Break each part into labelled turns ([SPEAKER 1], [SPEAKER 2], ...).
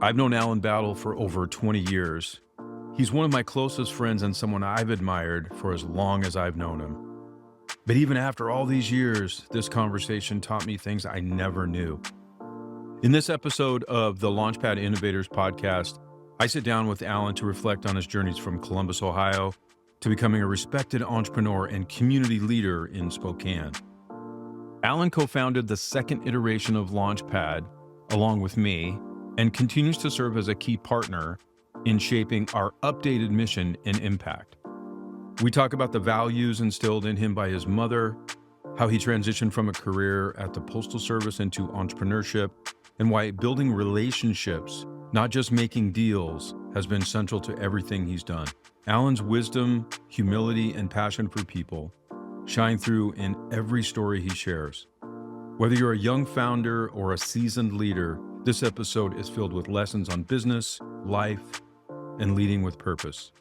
[SPEAKER 1] I've known Alan Battle for over 20 years. He's one of my closest friends and someone I've admired for as long as I've known him. But even after all these years, this conversation taught me things I never knew. In this episode of the Launchpad Innovators Podcast, I sit down with Alan to reflect on his journeys from Columbus, Ohio, to becoming a respected entrepreneur and community leader in Spokane. Alan co-founded the second iteration of Launchpad, along with me, and continues to serve as a key partner in shaping our updated mission and impact. We talk about the values instilled in him by his mother, how he transitioned from a career at the Postal Service into entrepreneurship, and why building relationships, not just making deals, has been central to everything he's done. Alan's wisdom, humility, and passion for people shine through in every story he shares. Whether you're a young founder or a seasoned leader, this episode is filled with lessons on business, life, and leading with purpose.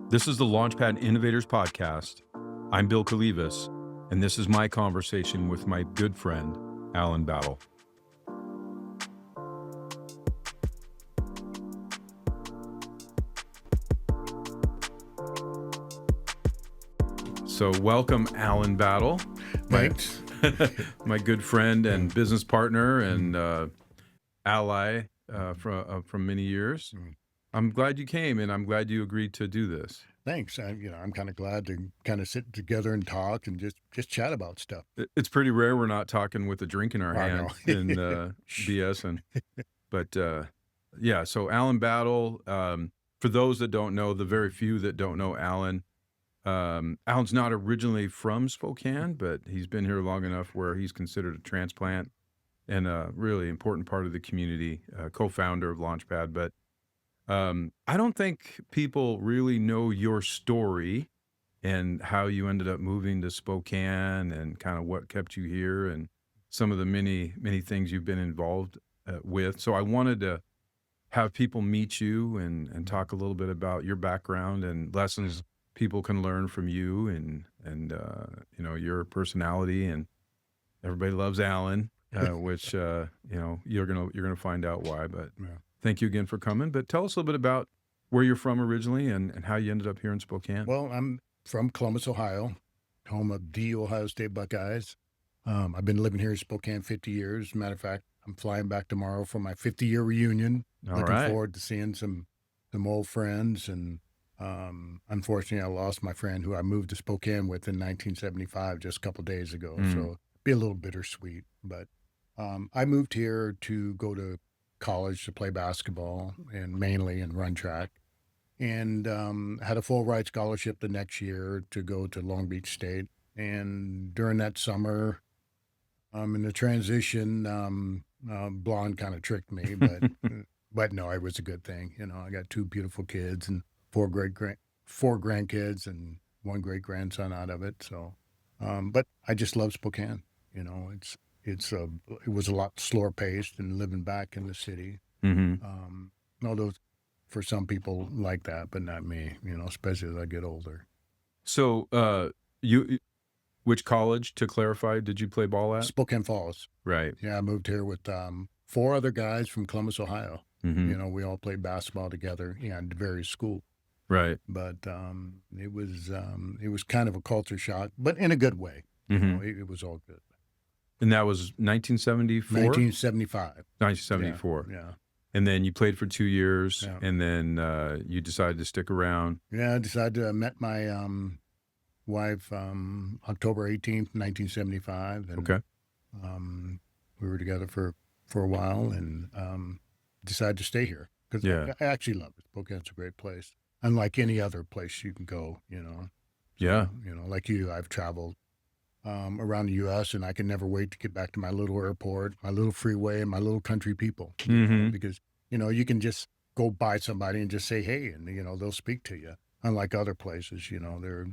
[SPEAKER 1] This is the Launchpad Innovators Podcast. I'm Bill Kalivas, and this is my conversation with my good friend, Alan Battle. So welcome, Alan Battle.
[SPEAKER 2] Thanks.
[SPEAKER 1] My good friend and business partner and ally from many years. I'm glad you came, and I'm glad you agreed to do this.
[SPEAKER 2] Thanks. I'm kind of glad to kind of sit together and talk and just chat about stuff.
[SPEAKER 1] It's pretty rare we're not talking with a drink in our hand and BSing. But yeah, so Alan Battle, for those that don't know, the very few that don't know Alan, Alan's not originally from Spokane, but he's been here long enough where he's considered a transplant and a really important part of the community, co-founder of Launchpad. But I don't think people really know your story and how you ended up moving to Spokane and kind of what kept you here and some of the many, many things you've been involved with. So I wanted to have people meet you and talk a little bit about your background and lessons people can learn from you and your personality. And everybody loves Alan. Which you're gonna find out why. But thank you again for coming. But tell us a little bit about where you're from originally and how you ended up here in Spokane.
[SPEAKER 2] Well, I'm from Columbus, Ohio, home of the Ohio State Buckeyes. I've been living here in Spokane 50 years. Matter of fact, I'm flying back tomorrow for my 50-year reunion. Looking forward to seeing some old friends. And unfortunately, I lost my friend who I moved to Spokane with in 1975 just a couple of days ago. So be a little bittersweet, but. I moved here to go to college to play basketball and run track, and had a full ride scholarship the next year to go to Long Beach State. And during that summer, in the transition, blonde kind of tricked me, but no, it was a good thing. I got two beautiful kids and four grandkids and one great grandson out of it. So, but I just love Spokane. It was a lot slower paced than living back in the city. Although for some people like that, but not me, especially as I get older.
[SPEAKER 1] So which college, to clarify, did you play ball at?
[SPEAKER 2] Spokane Falls.
[SPEAKER 1] Right.
[SPEAKER 2] Yeah, I moved here with four other guys from Columbus, Ohio. We all played basketball together at various schools.
[SPEAKER 1] Right.
[SPEAKER 2] But it was kind of a culture shock, but in a good way. It was all good.
[SPEAKER 1] And that was 1974?
[SPEAKER 2] 1975.
[SPEAKER 1] 1974.
[SPEAKER 2] Yeah.
[SPEAKER 1] And then you played for 2 years, and then you decided to stick around.
[SPEAKER 2] Yeah, I decided to met my wife October 18th, 1975. And,
[SPEAKER 1] okay.
[SPEAKER 2] We were together for a while and decided to stay here because I actually love it. Spokane's a great place. Unlike any other place you can go,
[SPEAKER 1] Yeah.
[SPEAKER 2] Like you, I've traveled around the U.S., and I can never wait to get back to my little airport, my little freeway, and my little country people. Because, you can just go by somebody and just say, hey, and, they'll speak to you. Unlike other places, they're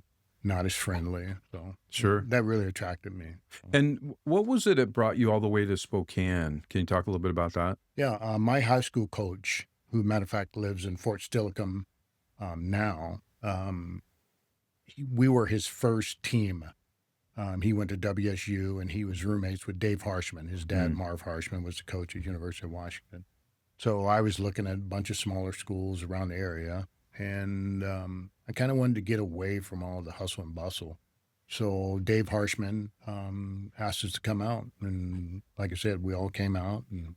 [SPEAKER 2] not as friendly. So
[SPEAKER 1] sure,
[SPEAKER 2] that really attracted me.
[SPEAKER 1] And what was it that brought you all the way to Spokane? Can you talk a little bit about that?
[SPEAKER 2] Yeah, my high school coach, who, matter of fact, lives in Fort Steilacoom now, we were his first team. He went to WSU, and he was roommates with Dave Harshman. His dad, Marv Harshman, was the coach at University of Washington. So I was looking at a bunch of smaller schools around the area, and I kind of wanted to get away from all the hustle and bustle. So Dave Harshman asked us to come out, and like I said, we all came out, and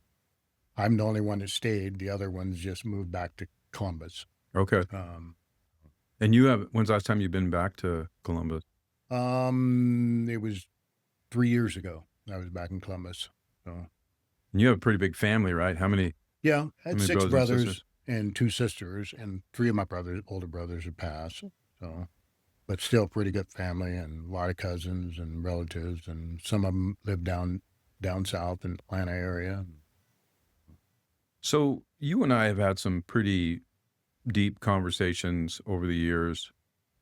[SPEAKER 2] I'm the only one that stayed. The other ones just moved back to Columbus.
[SPEAKER 1] Okay. And when's the last time you've been back to Columbus?
[SPEAKER 2] It was 3 years ago. I was back in Columbus. So.
[SPEAKER 1] And you have a pretty big family, right? How many?
[SPEAKER 2] Yeah, I had 6 brothers
[SPEAKER 1] and
[SPEAKER 2] and 2 sisters, and 3 of my older brothers have passed. So, but still pretty good family, and a lot of cousins and relatives, and some of them live down south in the Atlanta area.
[SPEAKER 1] So you and I have had some pretty deep conversations over the years,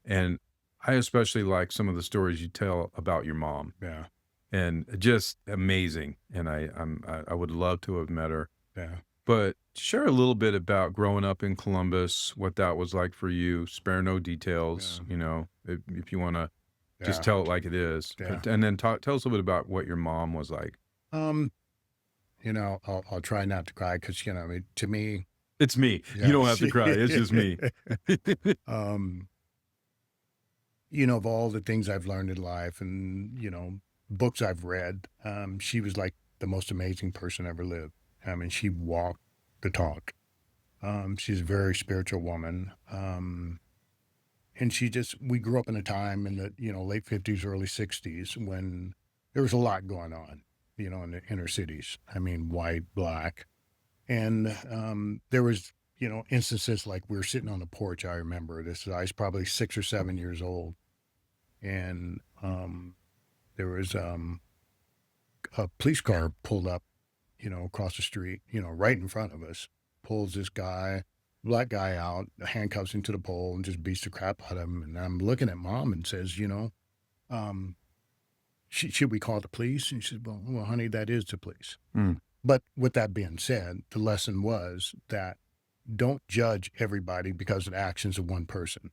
[SPEAKER 1] and I especially like some of the stories you tell about your mom.
[SPEAKER 2] Yeah.
[SPEAKER 1] And just amazing. And I would love to have met her.
[SPEAKER 2] Yeah.
[SPEAKER 1] But share a little bit about growing up in Columbus, what that was like for you. Spare no details, if you want to just tell it like it is.
[SPEAKER 2] Yeah.
[SPEAKER 1] And then tell us a little bit about what your mom was like.
[SPEAKER 2] I'll try not to cry because, to me.
[SPEAKER 1] It's me. Yeah. You don't have to cry. It's just me.
[SPEAKER 2] Of all the things I've learned in life and, books I've read, she was like the most amazing person ever lived. I mean, she walked the talk. She's a very spiritual woman. And we grew up in a time in the, late 50s, early 60s when there was a lot going on, in the inner cities. I mean, white, black. And there was, instances like we were sitting on the porch. I remember this. I was probably 6 or 7 years old. And there was a police car pulled up, across the street, right in front of us, pulls this black guy out, handcuffs him to the pole and just beats the crap out of him. And I'm looking at Mom and says, should we call the police? And she said, well, honey, that is the police.
[SPEAKER 1] Mm.
[SPEAKER 2] But with that being said, the lesson was that don't judge everybody because of the actions of one person.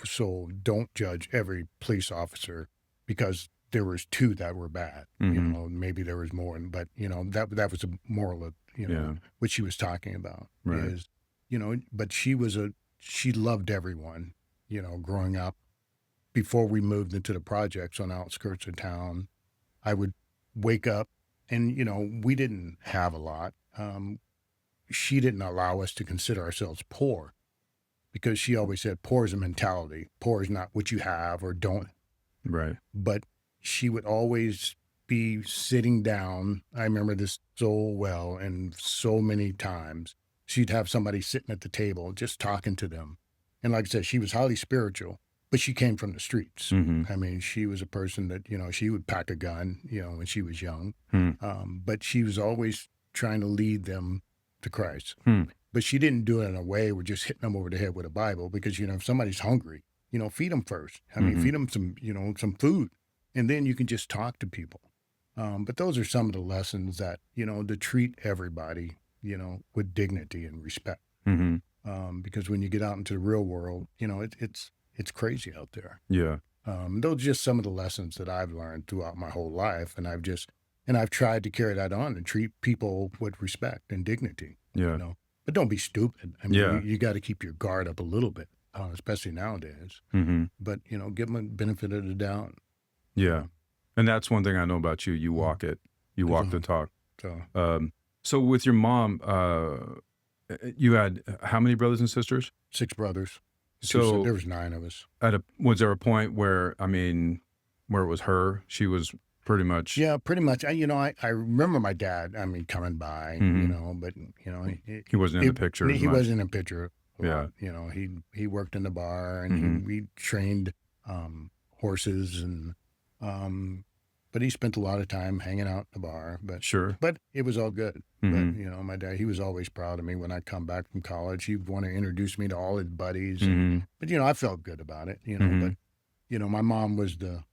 [SPEAKER 2] So don't judge every police officer because there was 2 that were bad.
[SPEAKER 1] Mm-hmm.
[SPEAKER 2] Maybe there was more, but that was a moral of what she was talking about.
[SPEAKER 1] Right.
[SPEAKER 2] Is but she loved everyone. Growing up, before we moved into the projects on the outskirts of town, I would wake up and we didn't have a lot. She didn't allow us to consider ourselves poor because she always said poor is a mentality. Poor is not what you have or don't.
[SPEAKER 1] Right.
[SPEAKER 2] But she would always be sitting down. I remember this so well, and so many times she'd have somebody sitting at the table just talking to them. And like I said, she was highly spiritual, but she came from the streets.
[SPEAKER 1] Mm-hmm.
[SPEAKER 2] I mean, she was a person that, she would pack a gun, when she was young. But she was always trying to lead them to Christ. But she didn't do it in a way where just hitting them over the head with a Bible because, if somebody's hungry, feed them first. I mean, feed them some food. And then you can just talk to people. But those are some of the lessons that, to treat everybody, with dignity and respect.
[SPEAKER 1] Mm-hmm.
[SPEAKER 2] Because when you get out into the real world, it's crazy out there.
[SPEAKER 1] Yeah.
[SPEAKER 2] Those are just some of the lessons that I've learned throughout my whole life. And I've tried to carry that on and treat people with respect and dignity.
[SPEAKER 1] Yeah.
[SPEAKER 2] But don't be stupid. I mean,
[SPEAKER 1] Yeah.
[SPEAKER 2] you got to keep your guard up a little bit, especially nowadays.
[SPEAKER 1] Mm-hmm.
[SPEAKER 2] But, give them a benefit of the doubt.
[SPEAKER 1] Yeah. And that's one thing I know about you. You walk it. You walk the talk. So with your mom, you had how many brothers and sisters?
[SPEAKER 2] 6 brothers.
[SPEAKER 1] So
[SPEAKER 2] there was 9 of us.
[SPEAKER 1] Was there a point where it was her? She was pretty much.
[SPEAKER 2] Yeah, pretty much. I remember my dad, coming by, but,
[SPEAKER 1] he wasn't in the picture.
[SPEAKER 2] He wasn't in the picture.
[SPEAKER 1] Yeah.
[SPEAKER 2] He worked in the bar and we trained horses and, but he spent a lot of time hanging out in the bar, but
[SPEAKER 1] sure.
[SPEAKER 2] But it was all good.
[SPEAKER 1] Mm-hmm.
[SPEAKER 2] But, my dad, he was always proud of me when I come back from college. He'd want to introduce me to all his buddies.
[SPEAKER 1] Mm-hmm.
[SPEAKER 2] But, I felt good about it,
[SPEAKER 1] Mm-hmm.
[SPEAKER 2] But, my mom was the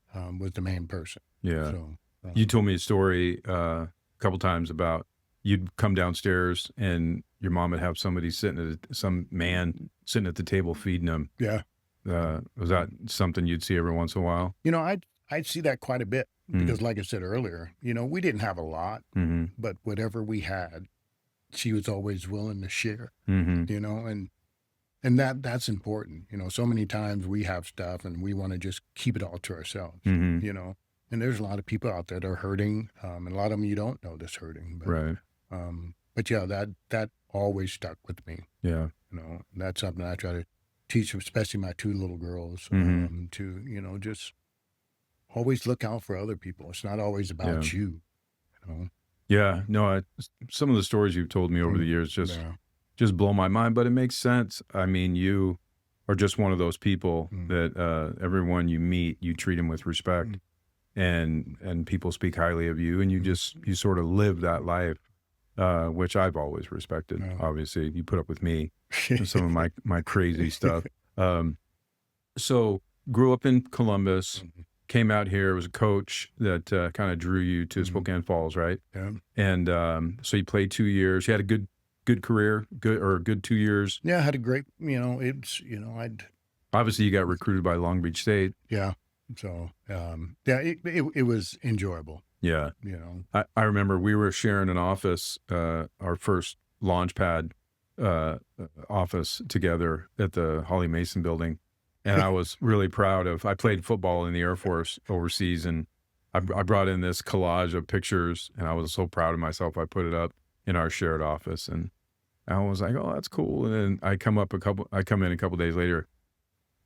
[SPEAKER 2] main person.
[SPEAKER 1] Yeah.
[SPEAKER 2] So,
[SPEAKER 1] you told me a story a couple times about you'd come downstairs and your mom would have some man sitting at the table feeding them.
[SPEAKER 2] Yeah.
[SPEAKER 1] Was that something you'd see every once in a while?
[SPEAKER 2] I'd see that quite a bit because like I said earlier, we didn't have a lot, but whatever we had, she was always willing to share,
[SPEAKER 1] Mm-hmm.
[SPEAKER 2] and that's important. So many times we have stuff and we want to just keep it all to ourselves,
[SPEAKER 1] Mm-hmm.
[SPEAKER 2] and there's a lot of people out there that are hurting, and a lot of them you don't know that's hurting,
[SPEAKER 1] Right.
[SPEAKER 2] but yeah, that always stuck with me.
[SPEAKER 1] Yeah.
[SPEAKER 2] That's something I try to teach, especially my two little girls,
[SPEAKER 1] Mm-hmm.
[SPEAKER 2] to just always look out for other people. It's not always
[SPEAKER 1] Yeah.
[SPEAKER 2] about you.
[SPEAKER 1] Yeah. No, some of the stories you've told me over the years
[SPEAKER 2] Yeah.
[SPEAKER 1] just blow my mind, but it makes sense. I mean, you are just one of those people
[SPEAKER 2] Mm.
[SPEAKER 1] that everyone you meet, you treat them with respect, and people speak highly of you, and you sort of live that life, which I've always respected.
[SPEAKER 2] Yeah.
[SPEAKER 1] Obviously, you put up with me and some of my crazy stuff. So grew up in Columbus, came out here, was a coach that kind of drew you to Spokane Falls, right?
[SPEAKER 2] Yeah.
[SPEAKER 1] And so you played 2 years. You had a good career, good 2 years.
[SPEAKER 2] Yeah, I had a great, I'd,
[SPEAKER 1] Obviously, you got recruited by Long Beach State.
[SPEAKER 2] yeah. So, yeah, it was enjoyable,
[SPEAKER 1] Yeah. I remember we were sharing an office, our first Launchpad office together at the Holly Mason building. And I was really proud I played football in the Air Force overseas, and I brought in this collage of pictures, and I was so proud of myself. I put it up in our shared office, and I was like, oh, that's cool. And then I come in a couple days later.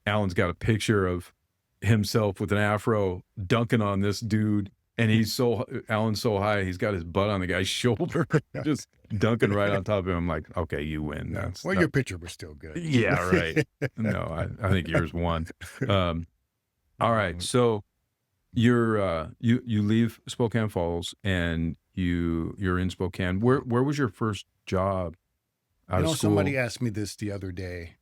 [SPEAKER 1] Alan's got a picture of himself with an afro dunking on this dude. And Alan's so high, he's got his butt on the guy's shoulder, just dunking right on top of him. I'm like, okay, you win.
[SPEAKER 2] Yeah. Your picture was still good.
[SPEAKER 1] Yeah, right. No, I think yours won. All right. So you leave Spokane Falls and you're in Spokane. Where was your first job out of school?
[SPEAKER 2] Somebody asked me this the other day.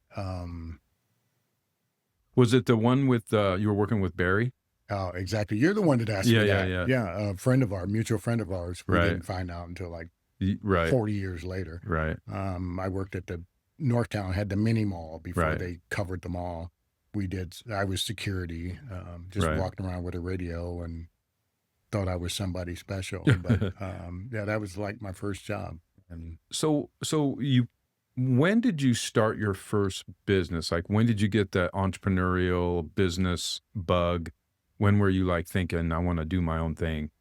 [SPEAKER 1] Was it the one with you were working with Barry?
[SPEAKER 2] Oh, exactly. You're the one that asked me that.
[SPEAKER 1] Yeah.
[SPEAKER 2] Yeah, a mutual friend of ours. We
[SPEAKER 1] Right.
[SPEAKER 2] didn't find out until like
[SPEAKER 1] Right.
[SPEAKER 2] 40 years later.
[SPEAKER 1] Right.
[SPEAKER 2] I worked at the Northtown, had the mini mall before
[SPEAKER 1] Right.
[SPEAKER 2] they covered the mall. I was security, just
[SPEAKER 1] Right.
[SPEAKER 2] walking around with a radio and thought I was somebody special. But yeah, that was like my first job. And
[SPEAKER 1] So when did you start your first business? Like, when did you get that entrepreneurial business bug? When were you like thinking, I want to do my own thing?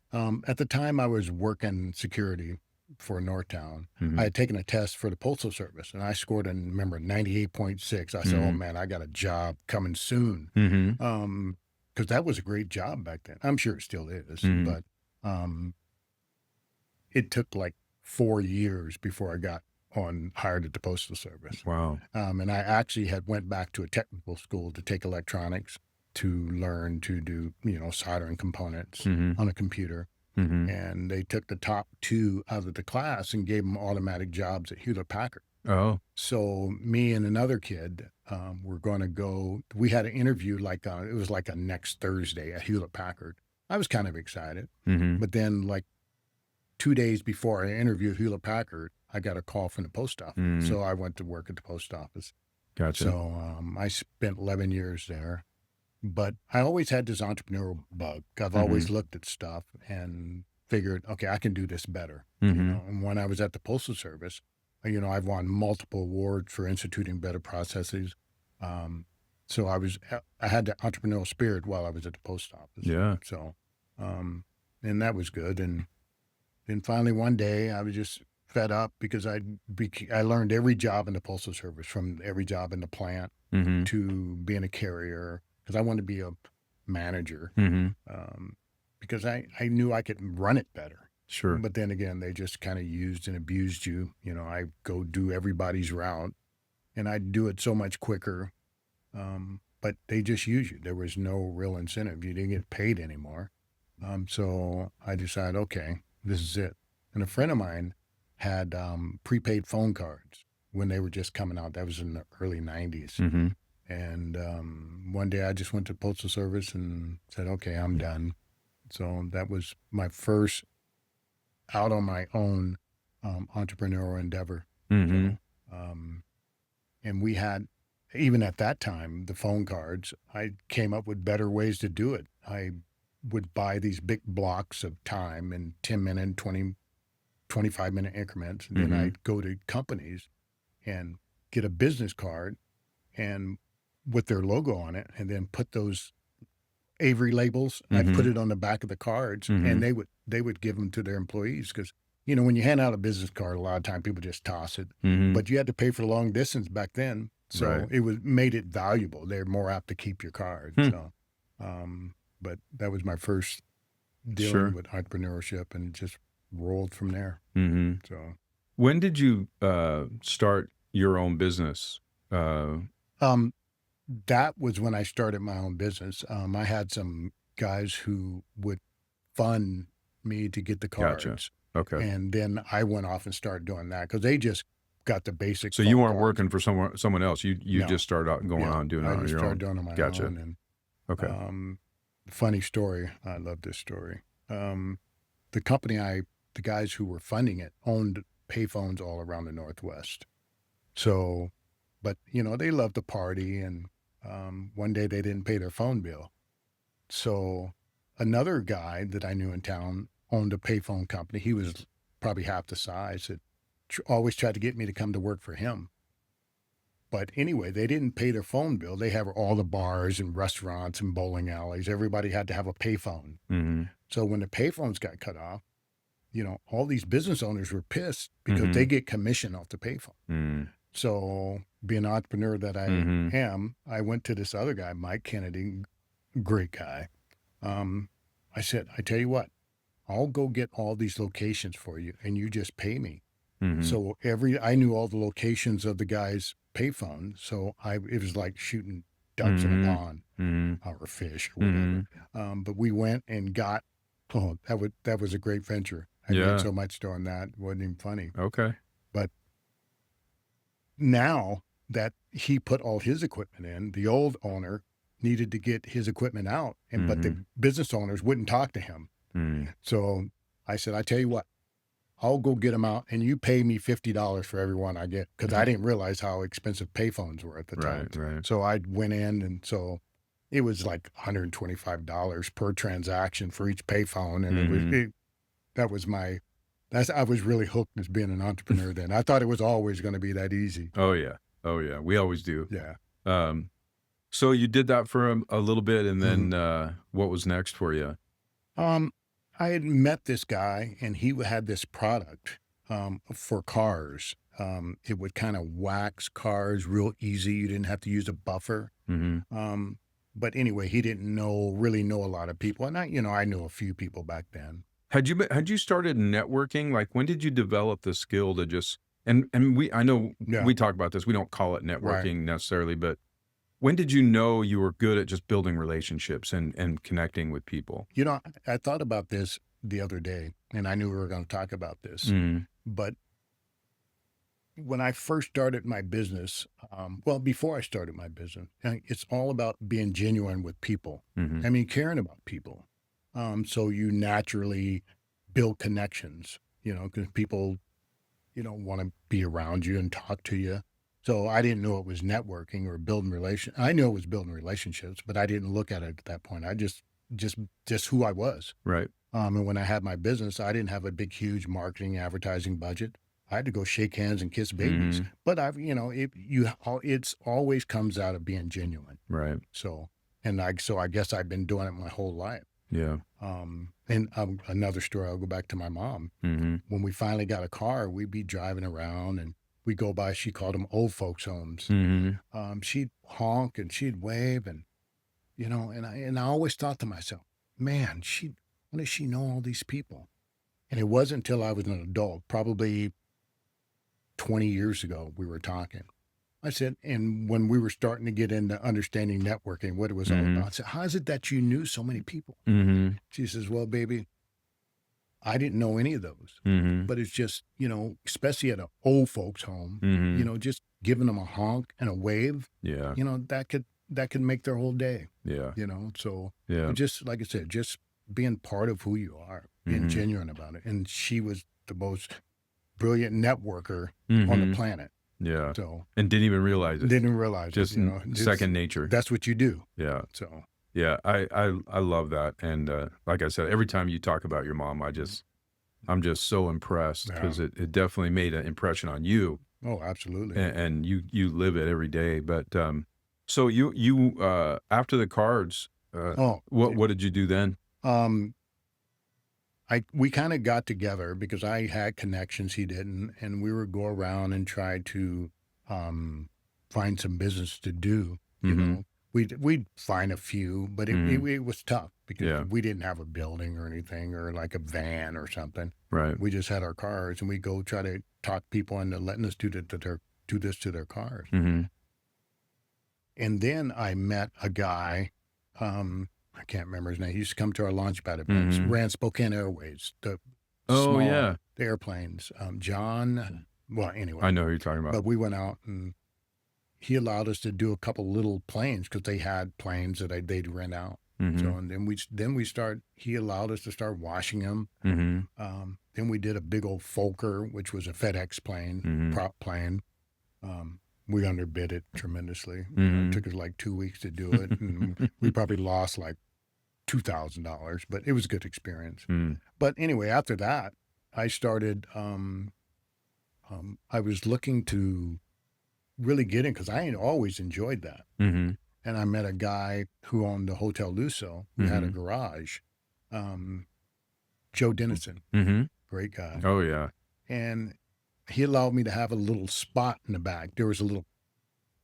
[SPEAKER 2] at the time I was working security for Northtown,
[SPEAKER 1] Mhm.
[SPEAKER 2] I had taken a test for the Postal Service and I scored in, remember, 98.6. I said, oh
[SPEAKER 1] Mhm.
[SPEAKER 2] man, I got a job coming soon.
[SPEAKER 1] Mm-hmm.
[SPEAKER 2] Because that was a great job back then. I'm sure it still is,
[SPEAKER 1] Mhm.
[SPEAKER 2] but it took like 4 years before I got hired at the Postal Service.
[SPEAKER 1] Wow.
[SPEAKER 2] And I actually had went back to a technical school to take electronics to learn to do, soldering components
[SPEAKER 1] Mhm.
[SPEAKER 2] on a computer.
[SPEAKER 1] Mm-hmm.
[SPEAKER 2] And they took the top 2 out of the class and gave them automatic jobs at Hewlett Packard.
[SPEAKER 1] Oh.
[SPEAKER 2] So me and another kid were going to go. We had an interview it was like a next Thursday at Hewlett Packard. I was kind of excited,
[SPEAKER 1] Mm-hmm.
[SPEAKER 2] but then like 2 days before I interviewed Hewlett Packard, I got a call from the post office.
[SPEAKER 1] Mm.
[SPEAKER 2] So I went to work at the post office.
[SPEAKER 1] Gotcha.
[SPEAKER 2] So I spent 11 years there. But I always had this entrepreneurial bug. I've always looked at stuff and figured, okay, I can do this better.
[SPEAKER 1] Mhm.
[SPEAKER 2] And when I was at the Postal Service, I've won multiple awards for instituting better processes. So I had the entrepreneurial spirit while I was at the post office.
[SPEAKER 1] Yeah.
[SPEAKER 2] So, and that was good. And then finally one day I was just fed up because I learned every job in the Postal Service, from every job in the plant
[SPEAKER 1] Mm-hmm.
[SPEAKER 2] to being a carrier, because I wanted to be a manager,
[SPEAKER 1] Mm-hmm.
[SPEAKER 2] because I knew I could run it better.
[SPEAKER 1] Sure.
[SPEAKER 2] But then again, they just kind of used and abused you. I go do everybody's route and I'd do it so much quicker. But they just use you. There was no real incentive. You didn't get paid anymore. So I decided, okay, this is it. And a friend of mine had prepaid phone cards when they were just coming out. That was in the early 90s.
[SPEAKER 1] Mm-hmm.
[SPEAKER 2] And one day I just went to the Postal Service and said, okay, I'm done. So that was my first out on my own entrepreneurial endeavor.
[SPEAKER 1] Mm-hmm.
[SPEAKER 2] So, and we had, even at that time, the phone cards, I came up with better ways to do it. I would buy these big blocks of time in 10-minute, 20 25-minute increments. And then I'd go to companies and get a business card and with their logo on it, and then put those Avery labels. I'd put it on the back of the cards, and they would give them to their employees because, when you hand out a business card, a lot of time people just toss it, but you had to pay for long distance back then. So it made it valuable. They're more apt to keep your card. So, but that was my first dealing with entrepreneurship, and just rolled from there. So
[SPEAKER 1] when did you start your own business?
[SPEAKER 2] That was when I started my own business. I had some guys who would fund me to get the cards.
[SPEAKER 1] Gotcha. Okay.
[SPEAKER 2] And then I went off and started doing that because they just got the basic.
[SPEAKER 1] So you weren't working for someone else. You
[SPEAKER 2] No.
[SPEAKER 1] just started out going on doing it on your own.
[SPEAKER 2] I just started doing it on my
[SPEAKER 1] Gotcha.
[SPEAKER 2] own. And
[SPEAKER 1] Okay.
[SPEAKER 2] funny story. I love this story. The company the guys who were funding it owned payphones all around the Northwest. So, but they loved to party, and one day they didn't pay their phone bill. So another guy that I knew in town owned a payphone company. He was probably half the size. That always tried to get me to come to work for him. But anyway, they didn't pay their phone bill. They have all the bars and restaurants and bowling alleys. Everybody had to have a payphone. So when the payphones got cut off, all these business owners were pissed because they get commission off the payphone. So being an entrepreneur that I am, I went to this other guy, Mike Kennedy, great guy. I said, I tell you what, I'll go get all these locations for you and you just pay me. So I knew all the locations of the guy's payphone. So it was like shooting ducks in a pond or fish or whatever. But we went and got, that was a great venture. I made so much doing that. It wasn't even funny.
[SPEAKER 1] Okay.
[SPEAKER 2] But now that he put all his equipment in, the old owner needed to get his equipment out, but the business owners wouldn't talk to him. So I said, I tell you what, I'll go get them out and you pay me $50 for every one I get, because I didn't realize how expensive payphones were at the time.
[SPEAKER 1] Right.
[SPEAKER 2] So I went in, and so it was like $125 per transaction for each payphone. And I was really hooked as being an entrepreneur then. I thought it was always going to be that easy.
[SPEAKER 1] Oh yeah. We always do.
[SPEAKER 2] Yeah.
[SPEAKER 1] So you did that for a little bit, and then what was next for you?
[SPEAKER 2] I had met this guy, and he had this product for cars. It would kind of wax cars real easy. You didn't have to use a buffer. But anyway, he didn't really know a lot of people, and I knew a few people back then.
[SPEAKER 1] Had you started networking? Like, when did you develop the skill to just and I know we talk about this. We don't call it networking necessarily, but when did you know you were good at just building relationships and connecting with people?
[SPEAKER 2] I thought about this the other day, and I knew we were going to talk about this. But when I first started my business, before I started my business, it's all about being genuine with people. I mean, caring about people. So you naturally build connections, because people, want to be around you and talk to you. So I didn't know it was networking or building relations. I knew it was building relationships, but I didn't look at it at that point. I just who I was.
[SPEAKER 1] Right.
[SPEAKER 2] And when I had my business, I didn't have a big, huge marketing, advertising budget. I had to go shake hands and kiss babies. But it's always comes out of being genuine.
[SPEAKER 1] Right.
[SPEAKER 2] So I guess I've been doing it my whole life.
[SPEAKER 1] Yeah.
[SPEAKER 2] And another story, I'll go back to my mom. When we finally got a car, we'd be driving around, and we go by, she called them old folks' homes. She'd honk and she'd wave, and and I always thought to myself, man, how does she know all these people? And it wasn't until I was an adult, probably 20 years ago, we were talking. I said, and when we were starting to get into understanding networking, what it was all about, I said, how is it that you knew so many people? She says, well, baby, I didn't know any of those, but it's just, especially at an old folks home, just giving them a honk and a wave, that could make their whole day. So just like I said, just being part of who you are, being genuine about it. And she was the most brilliant networker on the planet.
[SPEAKER 1] Yeah.
[SPEAKER 2] So,
[SPEAKER 1] and didn't even realize it.
[SPEAKER 2] Didn't realize
[SPEAKER 1] just
[SPEAKER 2] it.
[SPEAKER 1] Second nature.
[SPEAKER 2] That's what you do.
[SPEAKER 1] Yeah.
[SPEAKER 2] So.
[SPEAKER 1] Yeah, I love that. And like I said, every time you talk about your mom, I'm just so impressed because it definitely made an impression on you.
[SPEAKER 2] Oh, absolutely.
[SPEAKER 1] And you live it every day. But so you after the cards, what did you do then?
[SPEAKER 2] Um, we kind of got together because I had connections, he didn't, and we would go around and try to find some business to do. You know, we'd find a few, but it was tough because we didn't have a building or anything or like a van or something.
[SPEAKER 1] Right.
[SPEAKER 2] We just had our cars, and we go try to talk people into letting us do this to their cars. And then I met a guy. I can't remember his name. He used to come to our Launchpad events. Ran Spokane Airways, the the airplanes. John. Well, anyway,
[SPEAKER 1] I know who you're talking about.
[SPEAKER 2] But we went out and he allowed us to do a couple little planes because they had planes that they'd rent out. So and then he allowed us to start washing them. Then we did a big old Fokker, which was a FedEx plane, prop plane. We underbid it tremendously. It took us like 2 weeks to do it, and we probably lost like $2,000, but it was a good experience. But anyway, after that, I started. I was looking to really get in because I had always enjoyed that. And I met a guy who owned the Hotel Luso, who had a garage. Joe Dennison, great guy.
[SPEAKER 1] Oh yeah.
[SPEAKER 2] And he allowed me to have a little spot in the back. There was a little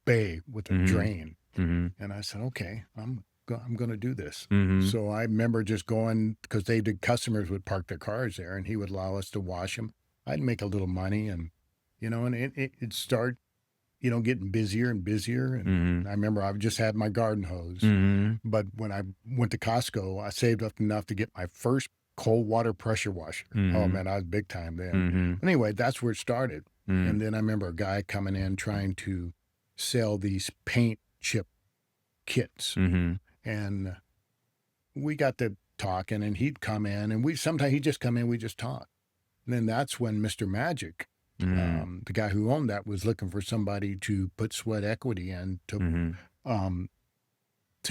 [SPEAKER 2] bay with a drain. And I said, okay, I'm going to do this. So I remember just going because customers would park their cars there and he would allow us to wash them. I'd make a little money and, and it'd start, getting busier and busier. And I remember I just had my garden hose. But when I went to Costco, I saved up enough to get my first cold water pressure washer. Oh man, I was big time then. Anyway, that's where it started. And then I remember a guy coming in trying to sell these paint chip kits. And we got to talking and he'd come in and sometimes he'd just come in, we just talk. And then that's when Mr. Magic, the guy who owned that, was looking for somebody to put sweat equity in to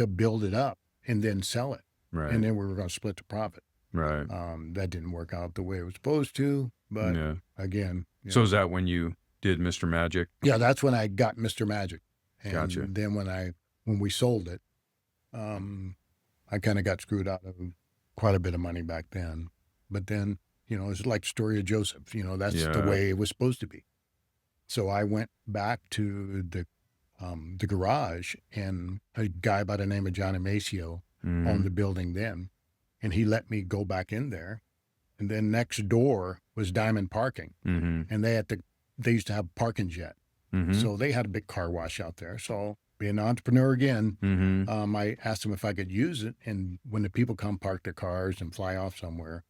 [SPEAKER 2] build it up and then sell it.
[SPEAKER 1] Right.
[SPEAKER 2] And then we were going to split the profit.
[SPEAKER 1] Right.
[SPEAKER 2] That didn't work out the way it was supposed to, but again.
[SPEAKER 1] So is that when you did Mr. Magic?
[SPEAKER 2] Yeah, that's when I got Mr. Magic. And
[SPEAKER 1] Gotcha.
[SPEAKER 2] then when we sold it, I kind of got screwed out of quite a bit of money back then. But then, it's like the story of Joseph, that's the way it was supposed to be. So I went back to the garage, and a guy by the name of John Amacio owned the building then. And he let me go back in there. And then next door was Diamond Parking. And they used to have Parking Jet. So they had a big car wash out there. So being an entrepreneur again, I asked them if I could use it. And when the people come park their cars and fly off somewhere,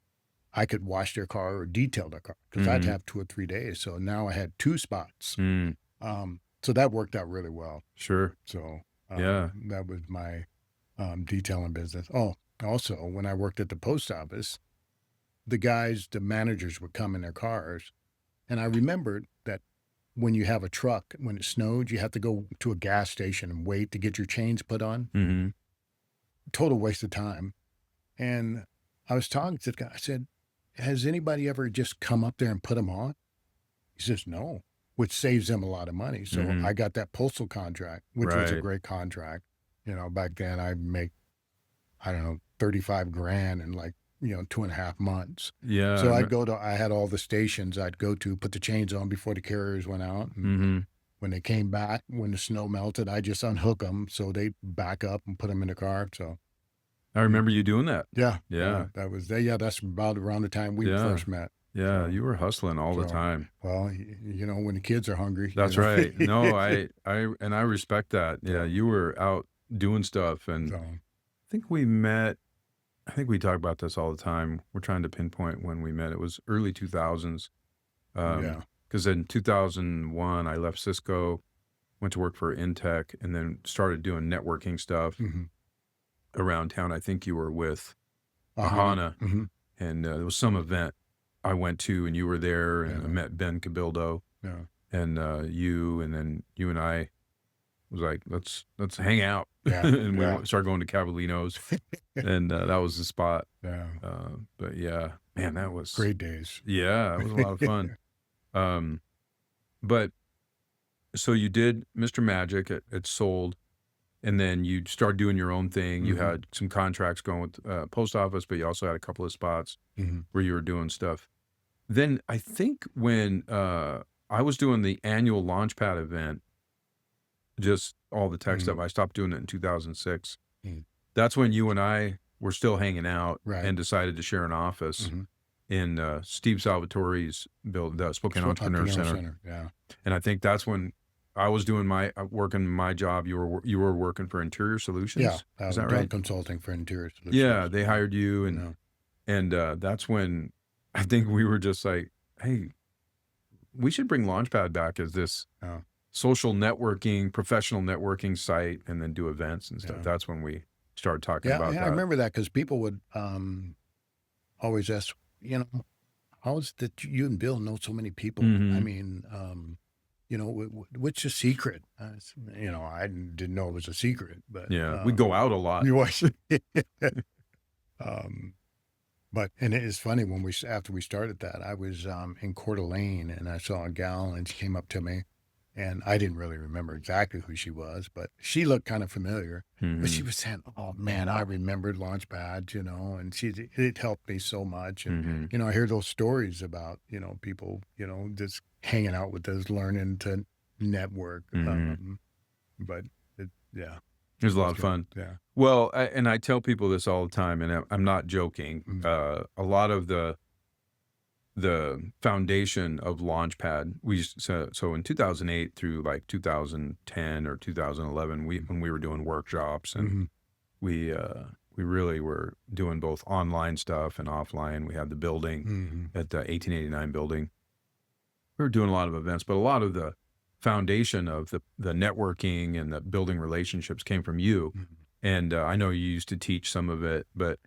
[SPEAKER 2] I could wash their car or detail their car because I'd have 2 or 3 days. So now I had 2 spots. So that worked out really well.
[SPEAKER 1] Sure.
[SPEAKER 2] So that was my detailing business. Oh, also, when I worked at the post office, the managers would come in their cars. And I remembered that when you have a truck, when it snowed, you have to go to a gas station and wait to get your chains put on. Total waste of time. And I was talking to the guy. I said, has anybody ever just come up there and put them on? He says, no, which saves them a lot of money. So I got that postal contract, which was a great contract. Back then I'd make, I don't know, 35 grand in like, 2.5 months.
[SPEAKER 1] Yeah.
[SPEAKER 2] So I had all the stations I'd go to, put the chains on before the carriers went out. And when they came back, when the snow melted, I just unhook them. So they back up and put them in the car. So
[SPEAKER 1] I remember you doing that.
[SPEAKER 2] Yeah. That's about around the time we first met.
[SPEAKER 1] Yeah. You were hustling all the time.
[SPEAKER 2] Well, when the kids are hungry.
[SPEAKER 1] That's right. No, I respect that. Yeah. You were out doing stuff. And I think we talk about this all the time. We're trying to pinpoint when we met. It was early 2000s. Because in 2001, I left Cisco, went to work for Intech, and then started doing networking stuff around town. I think you were with Ahana, and there was some event I went to, and you were there, and I met Ben Cabildo, and then you and I was like, let's hang out.
[SPEAKER 2] Yeah.
[SPEAKER 1] And we
[SPEAKER 2] Yeah.
[SPEAKER 1] started going to Cavalinos, and that was the spot.
[SPEAKER 2] Yeah.
[SPEAKER 1] But yeah, man, that was
[SPEAKER 2] Great days.
[SPEAKER 1] Yeah, it was a lot of fun. But so you did Mr. Magic, it sold, and then you started doing your own thing. You had some contracts going with post office, but you also had a couple of spots where you were doing stuff. Then I think when I was doing the annual Launchpad event, just all the tech stuff, I stopped doing it in 2006. That's when you and I were still hanging out and decided to share an office in Steve Salvatore's the Spokane Entrepreneur Center.
[SPEAKER 2] Yeah.
[SPEAKER 1] And I think that's when I was doing working my job. You were working for Interior Solutions.
[SPEAKER 2] Yeah.
[SPEAKER 1] Is that right?
[SPEAKER 2] Consulting for Interior Solutions.
[SPEAKER 1] Yeah, they hired you, and that's when I think we were just like, hey, we should bring Launchpad back as this social networking, professional networking site, and then do events and stuff.
[SPEAKER 2] Yeah.
[SPEAKER 1] That's when we started talking about that.
[SPEAKER 2] I remember that because people would always ask, how is it that you and Bill know so many people? I mean, what's the secret? I didn't know it was a secret, but
[SPEAKER 1] we go out a lot.
[SPEAKER 2] But and it is funny after we started that, I was in Coeur d'Alene and I saw a gal and she came up to me, and I didn't really remember exactly who she was, but she looked kind of familiar. But she was saying, "Oh man, I remembered Launchpad," and it helped me so much. And I hear those stories about people just hanging out with us, learning to network. But
[SPEAKER 1] it was a lot of fun.
[SPEAKER 2] Yeah.
[SPEAKER 1] Well, and I tell people this all the time, and I'm not joking. A lot of the foundation of Launchpad, so in 2008 through like 2010 or 2011, when we were doing workshops, and we really were doing both online stuff and offline. We had the building at the 1889 building. We were doing a lot of events, but a lot of the foundation of the networking and the building relationships came from you. And I know you used to teach some of it, but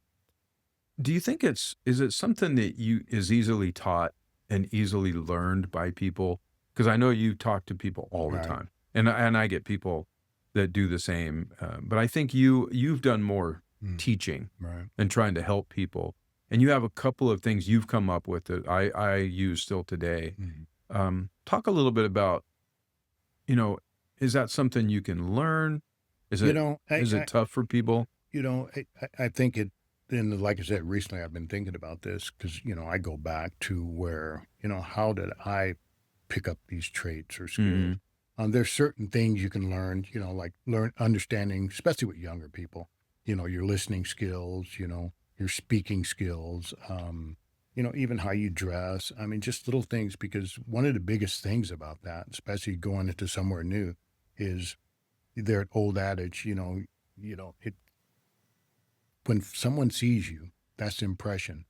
[SPEAKER 1] do you think is it something that is easily taught and easily learned by people? Because I know you talk to people all the time, and I get people that do the same. But I think you've done more teaching and trying to help people, and you have a couple of things you've come up with that I use still today. Talk a little bit about, is that something you can learn? Is it is it tough for people?
[SPEAKER 2] I think it. And like I said, recently I've been thinking about this because, I go back to where, how did I pick up these traits or skills? There's certain things you can learn, like understanding, especially with younger people, your listening skills, your speaking skills, even how you dress. I mean, just little things, because one of the biggest things about that, especially going into somewhere new, is their old adage, when someone sees you, that's the impression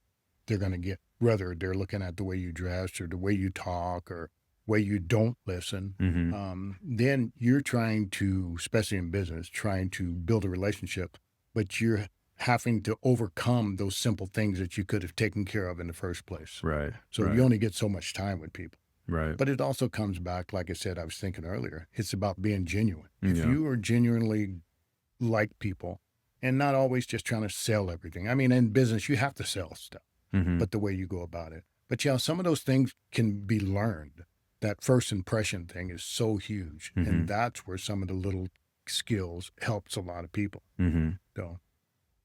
[SPEAKER 2] they're going to get, whether they're looking at the way you dress or the way you talk or way you don't listen. Then you're trying to, especially in business, trying to build a relationship, but you're having to overcome those simple things that you could have taken care of in the first place.
[SPEAKER 1] Right.
[SPEAKER 2] So you only get so much time with people.
[SPEAKER 1] Right.
[SPEAKER 2] But it also comes back, like I said, I was thinking earlier, it's about being genuine. If you are genuinely like people, and not always just trying to sell everything. I mean, in business, you have to sell stuff, but the way you go about it. But some of those things can be learned. That first impression thing is so huge. And that's where some of the little skills helps a lot of people. So,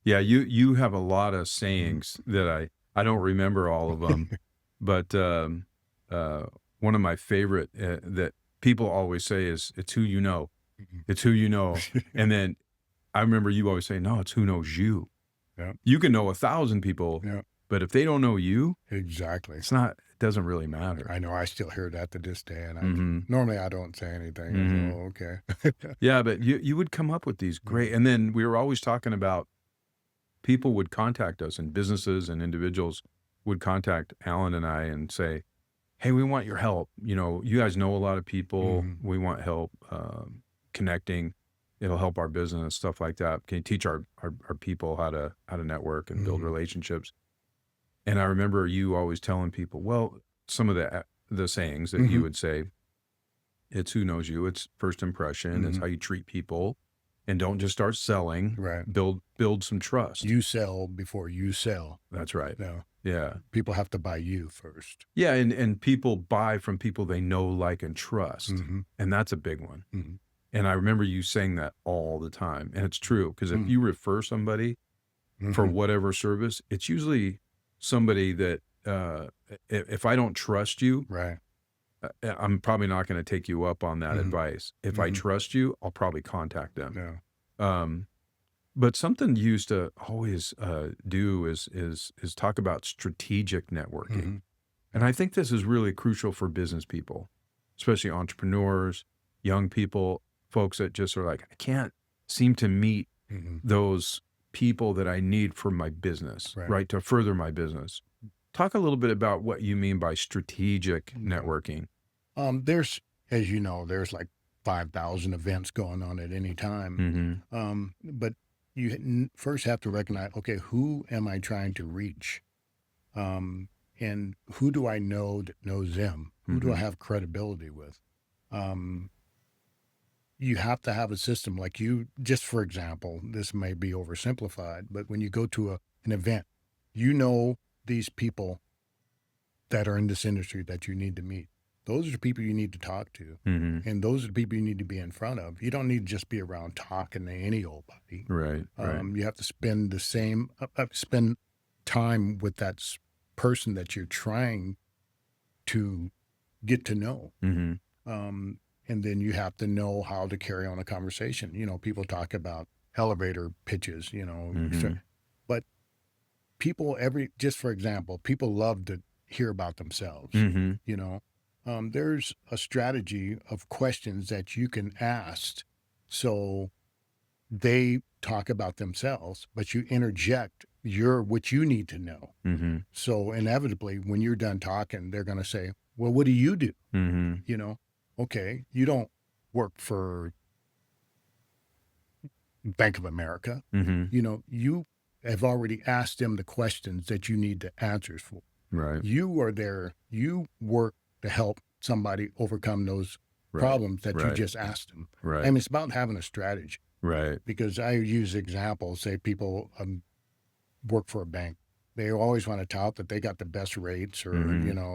[SPEAKER 1] yeah, you have a lot of sayings that I don't remember all of them, but one of my favorite that people always say is, it's who you know. It's who you know. And then I remember you always say, no, it's who knows you.
[SPEAKER 2] Yeah.
[SPEAKER 1] You can know 1,000 people, but if they don't know you,
[SPEAKER 2] exactly,
[SPEAKER 1] it doesn't really matter.
[SPEAKER 2] I know, I still hear that to this day, and normally I don't say anything. Oh, okay.
[SPEAKER 1] Yeah, but you would come up with these great, and then we were always talking about people would contact us, and businesses and individuals would contact Alan and I and say, hey, we want your help. You guys know a lot of people. We want help connecting. It'll help our business, stuff like that. Can you teach our people how to network and build relationships? And I remember you always telling people, well, some of the sayings that you would say, It's who knows you. It's first impression. It's
[SPEAKER 2] Mhm.
[SPEAKER 1] how you treat people. And don't just start selling.
[SPEAKER 2] Right.
[SPEAKER 1] Build some trust.
[SPEAKER 2] You sell before you sell.
[SPEAKER 1] That's right.
[SPEAKER 2] No,
[SPEAKER 1] Yeah.
[SPEAKER 2] people have to buy you first.
[SPEAKER 1] Yeah, and people buy from people they know, like, and trust.
[SPEAKER 2] Mhm.
[SPEAKER 1] And that's a big one.
[SPEAKER 2] Mhm.
[SPEAKER 1] And I remember you saying that all the time. And it's true, because if
[SPEAKER 2] Mhm.
[SPEAKER 1] you refer somebody for
[SPEAKER 2] Mhm.
[SPEAKER 1] whatever service, it's usually somebody that if I don't trust you,
[SPEAKER 2] Right.
[SPEAKER 1] I'm probably not going to take you up on that
[SPEAKER 2] Mhm.
[SPEAKER 1] advice. If I
[SPEAKER 2] Mhm.
[SPEAKER 1] trust you, I'll probably contact them.
[SPEAKER 2] No.
[SPEAKER 1] But something you used to always do is talk about strategic networking.
[SPEAKER 2] Mhm.
[SPEAKER 1] And I think this is really crucial for business people, especially entrepreneurs, young people, folks that just are like, I can't seem to meet
[SPEAKER 2] Mhm.
[SPEAKER 1] those people that I need for my business,
[SPEAKER 2] Right.
[SPEAKER 1] right? To further my business. Talk a little bit about what you mean by strategic networking.
[SPEAKER 2] There's, as you know, there's like 5,000 events going on at any time. But you first have to recognize, okay, who am I trying to reach? And who do I know that knows them? Who do I have credibility with? Um, you have to have a system like just for example, this may be oversimplified, but when you go to an event, you know these people that are in this industry that you need to meet. Those are the people you need to talk to. And those are the people you need to be in front of. You don't need to just be around talking to any old buddy.
[SPEAKER 1] Right.
[SPEAKER 2] You have to spend spend time with that person that you're trying to get to know. And then you have to know how to carry on a conversation. People talk about elevator pitches, but people just for example, people love to hear about themselves. There's a strategy of questions that you can ask. So they talk about themselves, but you interject what you need to know. So inevitably, when you're done talking, they're going to say, well, what do you do? Okay, you don't work for Bank of America. You have already asked them the questions that you need the answers for.
[SPEAKER 1] Right.
[SPEAKER 2] You are there. You work to help somebody overcome those problems that you just asked them.
[SPEAKER 1] Right.
[SPEAKER 2] And it's about having a strategy.
[SPEAKER 1] Right.
[SPEAKER 2] Because I use examples, say people work for a bank. They always want to tout that they got the best rates or,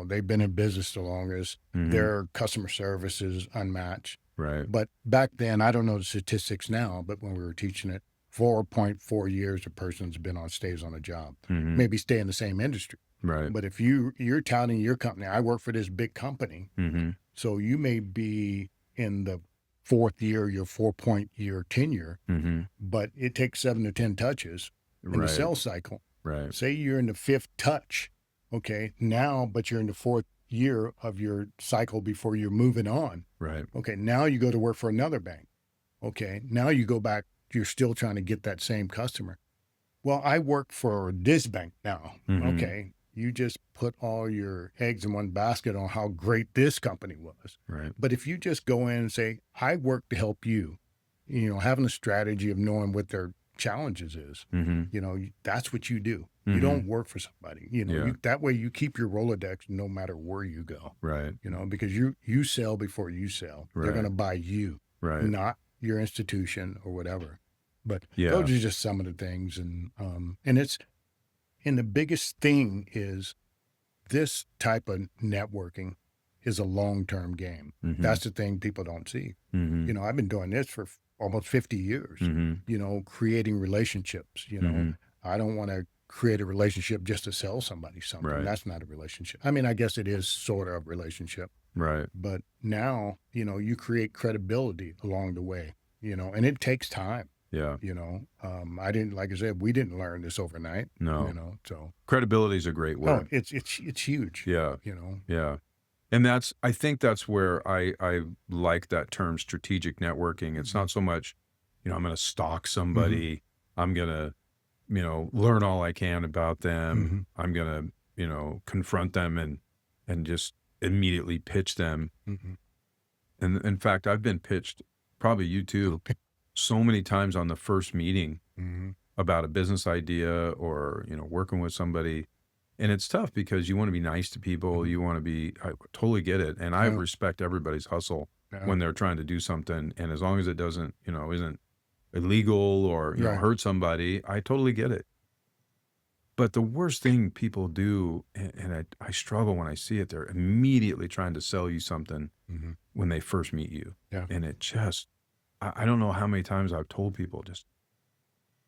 [SPEAKER 2] they've been in business the longest. Their customer service is unmatched.
[SPEAKER 1] Right.
[SPEAKER 2] But back then, I don't know the statistics now, but when we were teaching it, 4.4 years a person's stays on a job, maybe stay in the same industry.
[SPEAKER 1] Right.
[SPEAKER 2] But if you're touting your company, I work for this big company. So you may be in the fourth year, your 4-point-year tenure, but it takes 7 to 10 touches in the sales cycle.
[SPEAKER 1] Right.
[SPEAKER 2] Say you're in the 5th touch, okay, now, but you're in the 4th year of your cycle before you're moving on.
[SPEAKER 1] Right.
[SPEAKER 2] Okay, now you go to work for another bank. Okay, now you go back, you're still trying to get that same customer. Well, I work for this bank now. Okay, you just put all your eggs in one basket on how great this company was.
[SPEAKER 1] Right.
[SPEAKER 2] But if you just go in and say, I work to help you, having a strategy of knowing what their challenges is, that's what you do. You don't work for somebody, that way you keep your Rolodex no matter where you go.
[SPEAKER 1] Right.
[SPEAKER 2] Because you sell before you sell.
[SPEAKER 1] Right.
[SPEAKER 2] They're going to buy you,
[SPEAKER 1] Right.
[SPEAKER 2] not your institution or whatever. But
[SPEAKER 1] Yeah.
[SPEAKER 2] those are just some of the things. And the biggest thing is this type of networking is a long-term game. That's the thing people don't see. I've been doing this for almost 50 years, creating relationships, I don't want to create a relationship just to sell somebody something.
[SPEAKER 1] Right.
[SPEAKER 2] That's not a relationship. I mean, I guess it is sort of a relationship.
[SPEAKER 1] Right.
[SPEAKER 2] But now, you create credibility along the way, and it takes time.
[SPEAKER 1] Yeah.
[SPEAKER 2] Like I said, we didn't learn this overnight.
[SPEAKER 1] No.
[SPEAKER 2] So
[SPEAKER 1] credibility is a great word.
[SPEAKER 2] it's huge.
[SPEAKER 1] Yeah. Yeah. And I think that's where I like that term, strategic networking. It's not so much, I'm going to stalk somebody. I'm going to, learn all I can about them. I'm going to, confront them and just immediately pitch them. And in fact, I've been pitched, probably you too, so many times on the first meeting about a business idea or, working with somebody. And it's tough because you want to be nice to people. You want to I totally get it. And I respect everybody's hustle.
[SPEAKER 2] Yeah.
[SPEAKER 1] when they're trying to do something. And as long as it doesn't, isn't illegal or,
[SPEAKER 2] Right.
[SPEAKER 1] hurt somebody, I totally get it. But the worst thing people do, and I struggle when I see it, they're immediately trying to sell you something
[SPEAKER 2] Mhm.
[SPEAKER 1] when they first meet you.
[SPEAKER 2] Yeah.
[SPEAKER 1] And it just, I don't know how many times I've told people, just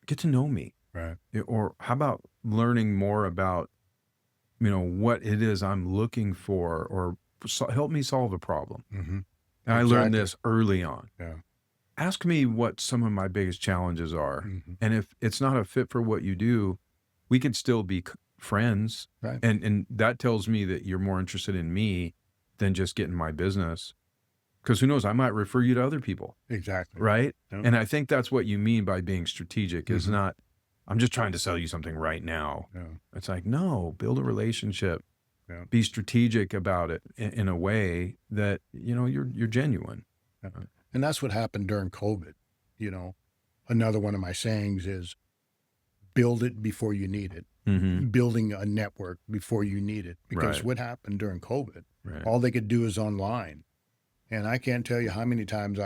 [SPEAKER 1] get to know me.
[SPEAKER 2] Right.
[SPEAKER 1] Or how about learning more about, what it is I'm looking for, or help me solve a problem.
[SPEAKER 2] Mhm.
[SPEAKER 1] And I learned
[SPEAKER 2] Exactly.
[SPEAKER 1] this early on.
[SPEAKER 2] Yeah.
[SPEAKER 1] Ask me what some of my biggest challenges are.
[SPEAKER 2] Mhm.
[SPEAKER 1] And if it's not a fit for what you do, we could still be friends.
[SPEAKER 2] Right.
[SPEAKER 1] And that tells me that you're more interested in me than just getting my business. Because who knows, I might refer you to other people.
[SPEAKER 2] Exactly.
[SPEAKER 1] Right.
[SPEAKER 2] Yeah.
[SPEAKER 1] And I think that's what you mean by being strategic is
[SPEAKER 2] Mhm.
[SPEAKER 1] not, I'm just trying to sell you something right now.
[SPEAKER 2] Yeah.
[SPEAKER 1] It's like, no, build a relationship.
[SPEAKER 2] Yeah.
[SPEAKER 1] Be strategic about it in a way that, you're genuine.
[SPEAKER 2] Yeah. And that's what happened during COVID. Another one of my sayings is build it before you need it.
[SPEAKER 1] Mm-hmm.
[SPEAKER 2] Building a network before you need it. Because
[SPEAKER 1] Right.
[SPEAKER 2] what happened during COVID,
[SPEAKER 1] Right.
[SPEAKER 2] all they could do is online. And I can't tell you how many times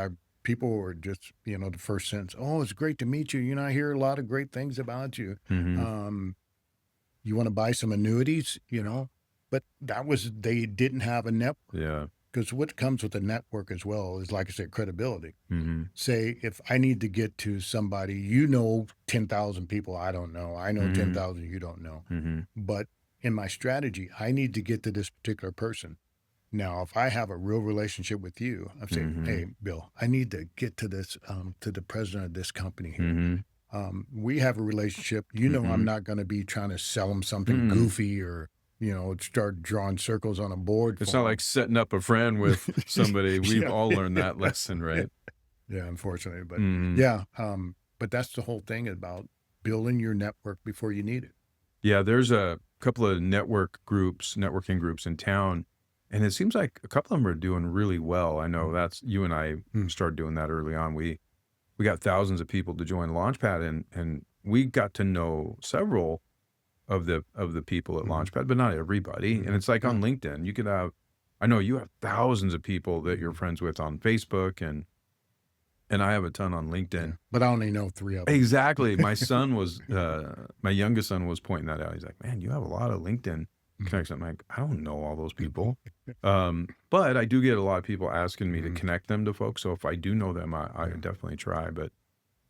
[SPEAKER 2] people were just, the first sentence, oh, it's great to meet you. I hear a lot of great things about you.
[SPEAKER 1] Mm-hmm.
[SPEAKER 2] You want to buy some annuities, but they didn't have a network.
[SPEAKER 1] Yeah.
[SPEAKER 2] Because what comes with a network as well is, like I said, credibility.
[SPEAKER 1] Mm-hmm.
[SPEAKER 2] Say, if I need to get to somebody, 10,000 people I don't know. I know
[SPEAKER 1] Mhm.
[SPEAKER 2] 10,000 you don't know.
[SPEAKER 1] Mm-hmm.
[SPEAKER 2] But in my strategy, I need to get to this particular person. Now, if I have a real relationship with you, I'm saying,
[SPEAKER 1] Mhm.
[SPEAKER 2] hey, Bill, I need to get to this, to the president of this company here.
[SPEAKER 1] Mm-hmm.
[SPEAKER 2] We have a relationship. I'm
[SPEAKER 1] Mhm.
[SPEAKER 2] not going to be trying to sell him something
[SPEAKER 1] Mm.
[SPEAKER 2] goofy or, start drawing circles on a board.
[SPEAKER 1] It's
[SPEAKER 2] for
[SPEAKER 1] not
[SPEAKER 2] him.
[SPEAKER 1] like setting up a friend with somebody. We've
[SPEAKER 2] Yeah.
[SPEAKER 1] all learned that lesson, right?
[SPEAKER 2] Yeah, unfortunately. But
[SPEAKER 1] Mhm.
[SPEAKER 2] yeah, but that's the whole thing about building your network before you need it.
[SPEAKER 1] Yeah, there's a couple of networking groups in town, and it seems like a couple of them are doing really well. I know that's you and I started doing that early on. We got thousands of people to join Launchpad, and we got to know several of the people at Launchpad, but not everybody. And it's like on LinkedIn, you could have, I know you have thousands of people that you're friends with on Facebook, and I have a ton on LinkedIn.
[SPEAKER 2] Yeah, but I only know 3 of them.
[SPEAKER 1] Exactly. My youngest son was pointing that out. He's like, man, you have a lot of LinkedIn connections. I'm like, I don't know all those people. But I do get a lot of people asking me to connect them to folks. So if I do know them, I definitely try. But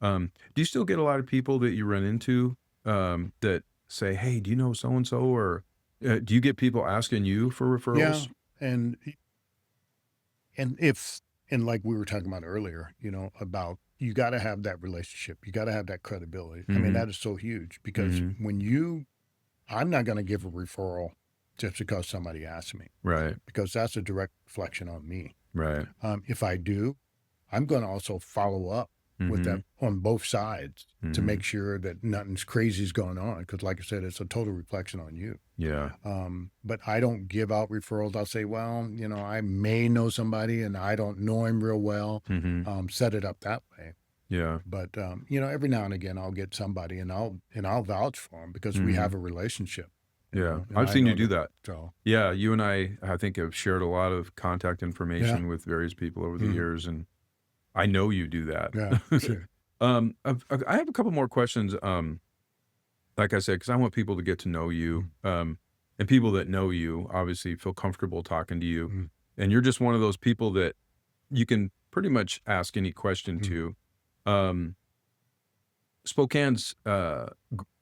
[SPEAKER 1] do you still get a lot of people that you run into that say, hey, do you know so-and-so? Or do you get people asking you for referrals?
[SPEAKER 2] Yeah, and like we were talking about earlier, about you got to have that relationship. You got to have that credibility. I mean, that is so huge because I'm not going to give a referral just because somebody asked me.
[SPEAKER 1] Right.
[SPEAKER 2] Because that's a direct reflection on me.
[SPEAKER 1] Right.
[SPEAKER 2] If I do, I'm going to also follow up with them on both sides to make sure that nothing's crazy is going on. Because like I said, it's a total reflection on you.
[SPEAKER 1] Yeah.
[SPEAKER 2] But I don't give out referrals. I'll say, well, I may know somebody and I don't know him real well. Set it up that way.
[SPEAKER 1] Yeah.
[SPEAKER 2] But every now and again I'll get somebody and I'll vouch for them because we have a relationship.
[SPEAKER 1] Yeah. I've seen you do that.
[SPEAKER 2] So
[SPEAKER 1] yeah, you and I think have shared a lot of contact information with various people over the years, and I know you do that.
[SPEAKER 2] yeah, sure.
[SPEAKER 1] I have a couple more questions. Like I said, because I want people to get to know you, and people that know you obviously feel comfortable talking to you, and you're just one of those people that you can pretty much ask any question to. Spokane's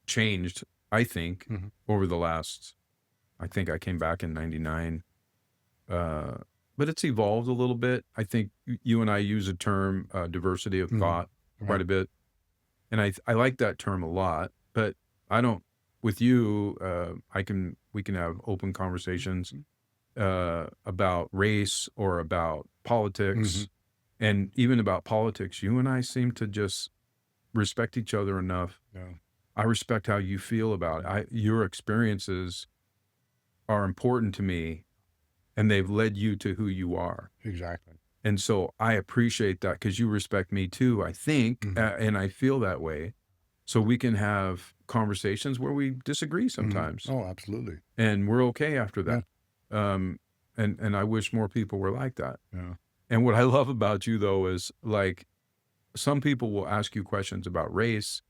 [SPEAKER 1] changed, I think, over the last. I think I came back in '99. But it's evolved a little bit. I think you and I use a term, diversity of thought, quite a bit. And I like that term a lot, but I don't, with you, we can have open conversations, about race or about politics, and even about politics. You and I seem to just respect each other enough.
[SPEAKER 2] Yeah.
[SPEAKER 1] I respect how you feel about it. Your experiences are important to me, and they've led you to who you are.
[SPEAKER 2] Exactly.
[SPEAKER 1] And so I appreciate that because you respect me too, I think, and I feel that way. So we can have conversations where we disagree sometimes.
[SPEAKER 2] Oh, absolutely.
[SPEAKER 1] And we're okay after that. And I wish more people were like that.
[SPEAKER 2] Yeah.
[SPEAKER 1] And what I love about you though is like some people will ask you questions about race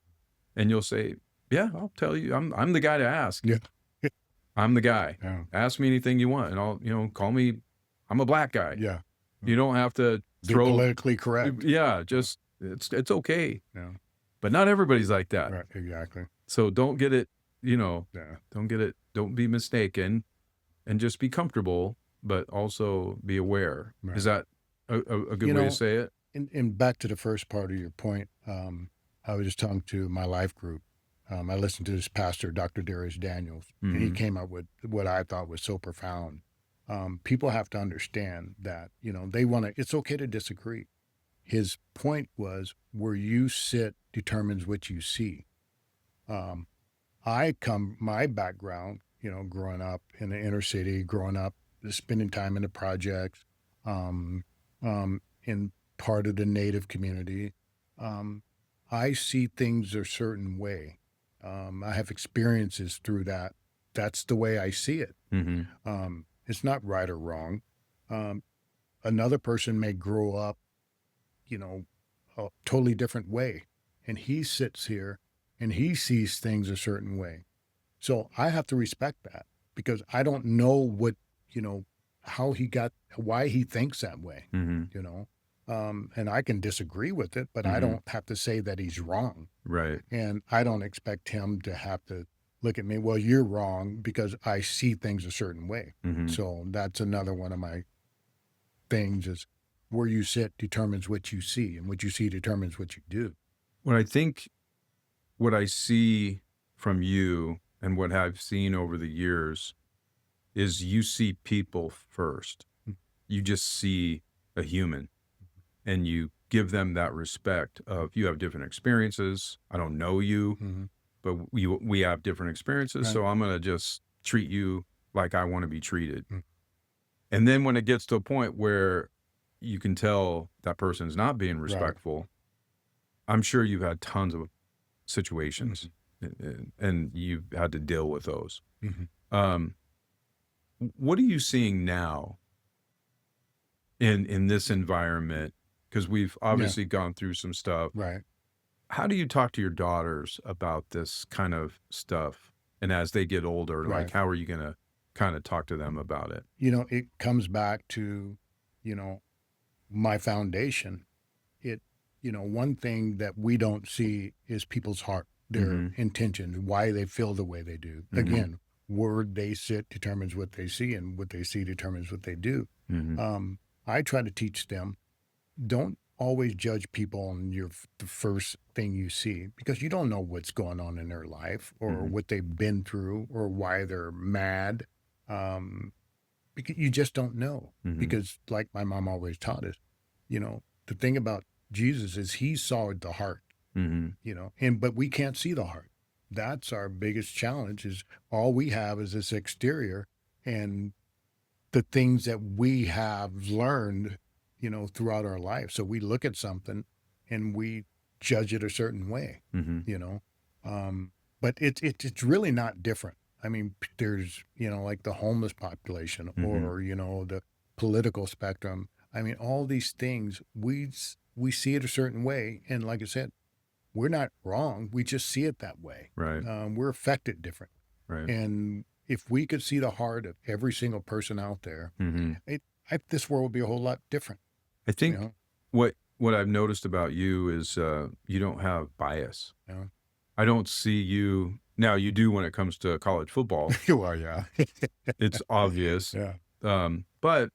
[SPEAKER 1] and you'll say, yeah, I'll tell you, I'm the guy to ask.
[SPEAKER 2] Yeah.
[SPEAKER 1] I'm the guy.
[SPEAKER 2] Yeah.
[SPEAKER 1] Ask me anything you want and I'll, call me, I'm a black guy.
[SPEAKER 2] Yeah.
[SPEAKER 1] You don't have to
[SPEAKER 2] Be
[SPEAKER 1] throw
[SPEAKER 2] politically correct.
[SPEAKER 1] Yeah, just it's okay.
[SPEAKER 2] Yeah.
[SPEAKER 1] But not everybody's like that.
[SPEAKER 2] Right. Exactly.
[SPEAKER 1] So don't get it,
[SPEAKER 2] Yeah.
[SPEAKER 1] don't be mistaken and just be comfortable, but also be aware.
[SPEAKER 2] Right.
[SPEAKER 1] Is that a good way to say it?
[SPEAKER 2] And back to the first part of your point, I was just talking to my life group. I listened to this pastor, Dr. Darius Daniels, and he came up with what I thought was so profound. People have to understand that, it's okay to disagree. His point was where you sit determines what you see. My background, growing up in the inner city, growing up, spending time in the projects, in part of the Native community, I see things a certain way. I have experiences through that. That's the way I see it. It's not right or wrong. Another person may grow up, a totally different way. And he sits here and he sees things a certain way. So I have to respect that because I don't know what, why he thinks that way, and I can disagree with it, but I don't have to say that he's wrong.
[SPEAKER 1] Right.
[SPEAKER 2] And I don't expect him to have to look at me, well, you're wrong because I see things a certain way. So that's another one of my things is where you sit determines what you see, and what you see determines what you do.
[SPEAKER 1] What I see from you and what I've seen over the years is you see people first. You just see a human and you give them that respect of you have different experiences. I don't know you, but we have different experiences.
[SPEAKER 2] Right.
[SPEAKER 1] So I'm going to just treat you like I want to be treated. And then when it gets to a point where you can tell that person's not being respectful, I'm sure you've had tons of situations and you've had to deal with those. What are you seeing now in this environment? Because we've obviously gone through some stuff.
[SPEAKER 2] Right.
[SPEAKER 1] How do you talk to your daughters about this kind of stuff? And as they get older, like how are you going to kind of talk to them about it?
[SPEAKER 2] It comes back to, my foundation. One thing that we don't see is people's heart, their intentions, why they feel the way they do. Again, where they sit determines what they see, and what they see determines what they do. I try to teach them, don't always judge people on the first thing you see, because you don't know what's going on in their life or what they've been through or why they're mad. Because you just don't know. Because like my mom always taught us, the thing about Jesus is he saw the heart, but we can't see the heart. That's our biggest challenge, is all we have is this exterior and the things that we have learned, throughout our life. So we look at something and we judge it a certain way, but it's really not different. I mean, there's, like the homeless population or, the political spectrum. I mean, all these things, we see it a certain way. And like I said, we're not wrong. We just see it that way.
[SPEAKER 1] Right.
[SPEAKER 2] We're affected different.
[SPEAKER 1] Right.
[SPEAKER 2] And if we could see the heart of every single person out there, this world would be a whole lot different.
[SPEAKER 1] I think what I've noticed about you is you don't have bias. I don't see you. Now you do when it comes to college football.
[SPEAKER 2] Well, yeah.
[SPEAKER 1] It's obvious.
[SPEAKER 2] Yeah.
[SPEAKER 1] But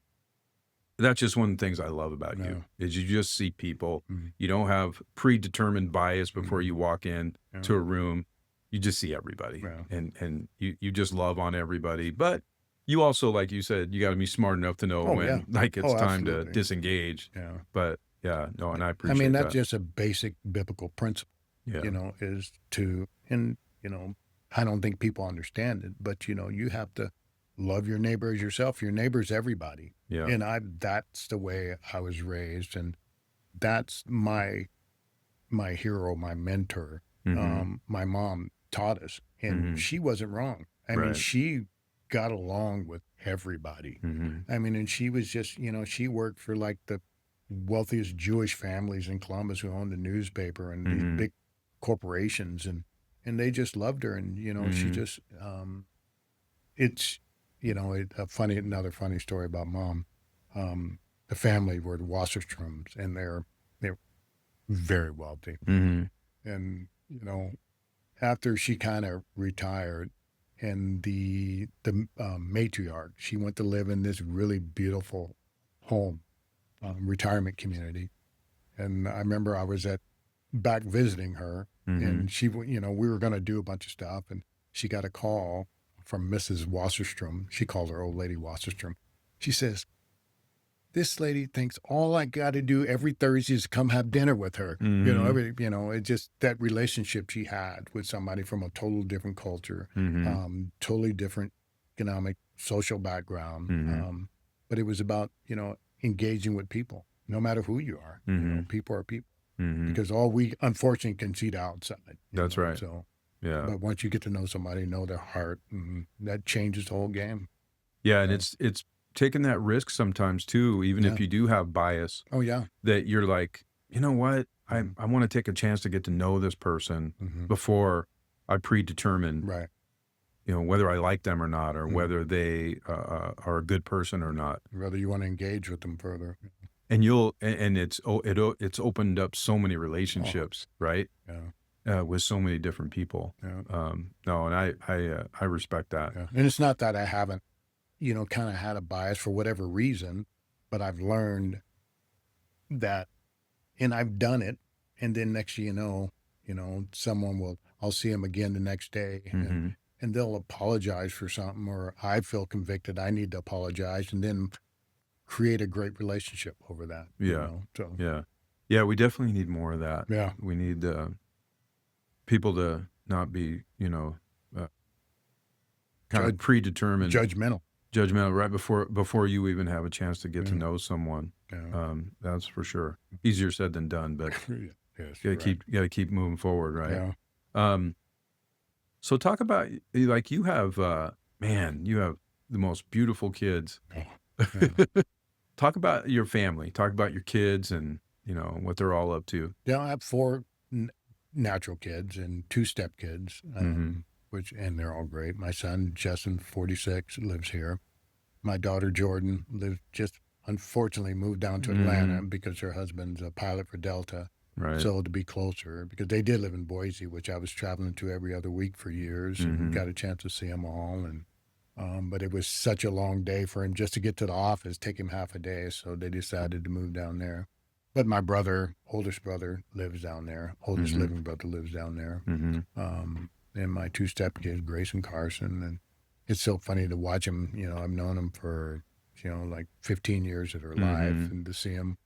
[SPEAKER 1] that's just one of the things I love about you is you just see people. You don't have predetermined bias before you walk in to a room. You just see everybody and you just love on everybody. But you also, like you said, you got to be smart enough to know when it's time to disengage.
[SPEAKER 2] Yeah.
[SPEAKER 1] But and I appreciate
[SPEAKER 2] that. I mean,
[SPEAKER 1] that.
[SPEAKER 2] that's just a basic biblical principle, is to, and, I don't think people understand it, but, you have to love your neighbor as yourself. Your neighbor's everybody.
[SPEAKER 1] Yeah.
[SPEAKER 2] And that's the way I was raised. And that's my hero, my mentor. My mom taught us, and she wasn't wrong. I mean, she got along with everybody. I mean, and she was just, she worked for like the wealthiest Jewish families in Columbus who owned a newspaper and these big corporations, and they just loved her. And, she just, it's, another funny story about Mom. The family were the Wasserstroms, and they're very wealthy. And, after she kind of retired, and the matriarch, she went to live in this really beautiful home, retirement community. And I remember I was back visiting her, and she, we were going to do a bunch of stuff, and she got a call from Mrs. Wasserstrom. She called her old lady Wasserstrom. She says, "This lady thinks all I got to do every Thursday is come have dinner with her." It just, that relationship she had with somebody from a total different culture, totally different economic, social background. But it was about, engaging with people, no matter who you are. People are people, because all we unfortunately can see the outside.
[SPEAKER 1] That's right.
[SPEAKER 2] So,
[SPEAKER 1] yeah.
[SPEAKER 2] But once you get to know somebody, know their heart, that changes the whole game.
[SPEAKER 1] Yeah, and it's taking that risk sometimes too, even if you do have bias.
[SPEAKER 2] Oh yeah.
[SPEAKER 1] That you're like, you know what, I want to take a chance to get to know this person before I predetermine,
[SPEAKER 2] right,
[SPEAKER 1] whether I like them or not, or whether they are a good person or not.
[SPEAKER 2] Whether you want to engage with them further.
[SPEAKER 1] And it's opened up so many relationships, right?
[SPEAKER 2] Yeah.
[SPEAKER 1] With so many different people.
[SPEAKER 2] Yeah.
[SPEAKER 1] No, and I respect that.
[SPEAKER 2] Yeah. And it's not that I haven't, kind of had a bias for whatever reason, but I've learned that, and I've done it. And then next thing you know, I'll see them again the next day, and they'll apologize for something, or I feel convicted I need to apologize, and then create a great relationship over that.
[SPEAKER 1] Yeah.
[SPEAKER 2] So
[SPEAKER 1] Yeah, we definitely need more of that.
[SPEAKER 2] Yeah.
[SPEAKER 1] We need people to not be, kind of predetermined,
[SPEAKER 2] judgmental
[SPEAKER 1] right before you even have a chance to get to know someone.
[SPEAKER 2] Yeah.
[SPEAKER 1] That's for sure. Easier said than done, but
[SPEAKER 2] yes,
[SPEAKER 1] you gotta keep moving forward, right?
[SPEAKER 2] Yeah.
[SPEAKER 1] So talk about, like, you have you have the most beautiful kids.
[SPEAKER 2] Yeah.
[SPEAKER 1] Talk about your family. Talk about your kids and what they're all up to.
[SPEAKER 2] Yeah, I have 4 natural kids and 2 step kids, and they're all great. My son Justin, 46, lives here. My daughter Jordan unfortunately moved down to Atlanta because her husband's a pilot for Delta.
[SPEAKER 1] Right.
[SPEAKER 2] So to be closer, because they did live in Boise, which I was traveling to every other week for years, and got a chance to see them all. And but it was such a long day for him just to get to the office, take him half a day. So they decided to move down there. But my oldest brother lives down there. Oldest living brother lives down there. And my 2 step kids, Grace and Carson. And it's so funny to watch them. I've known them for, like 15 years of their life, and to see them,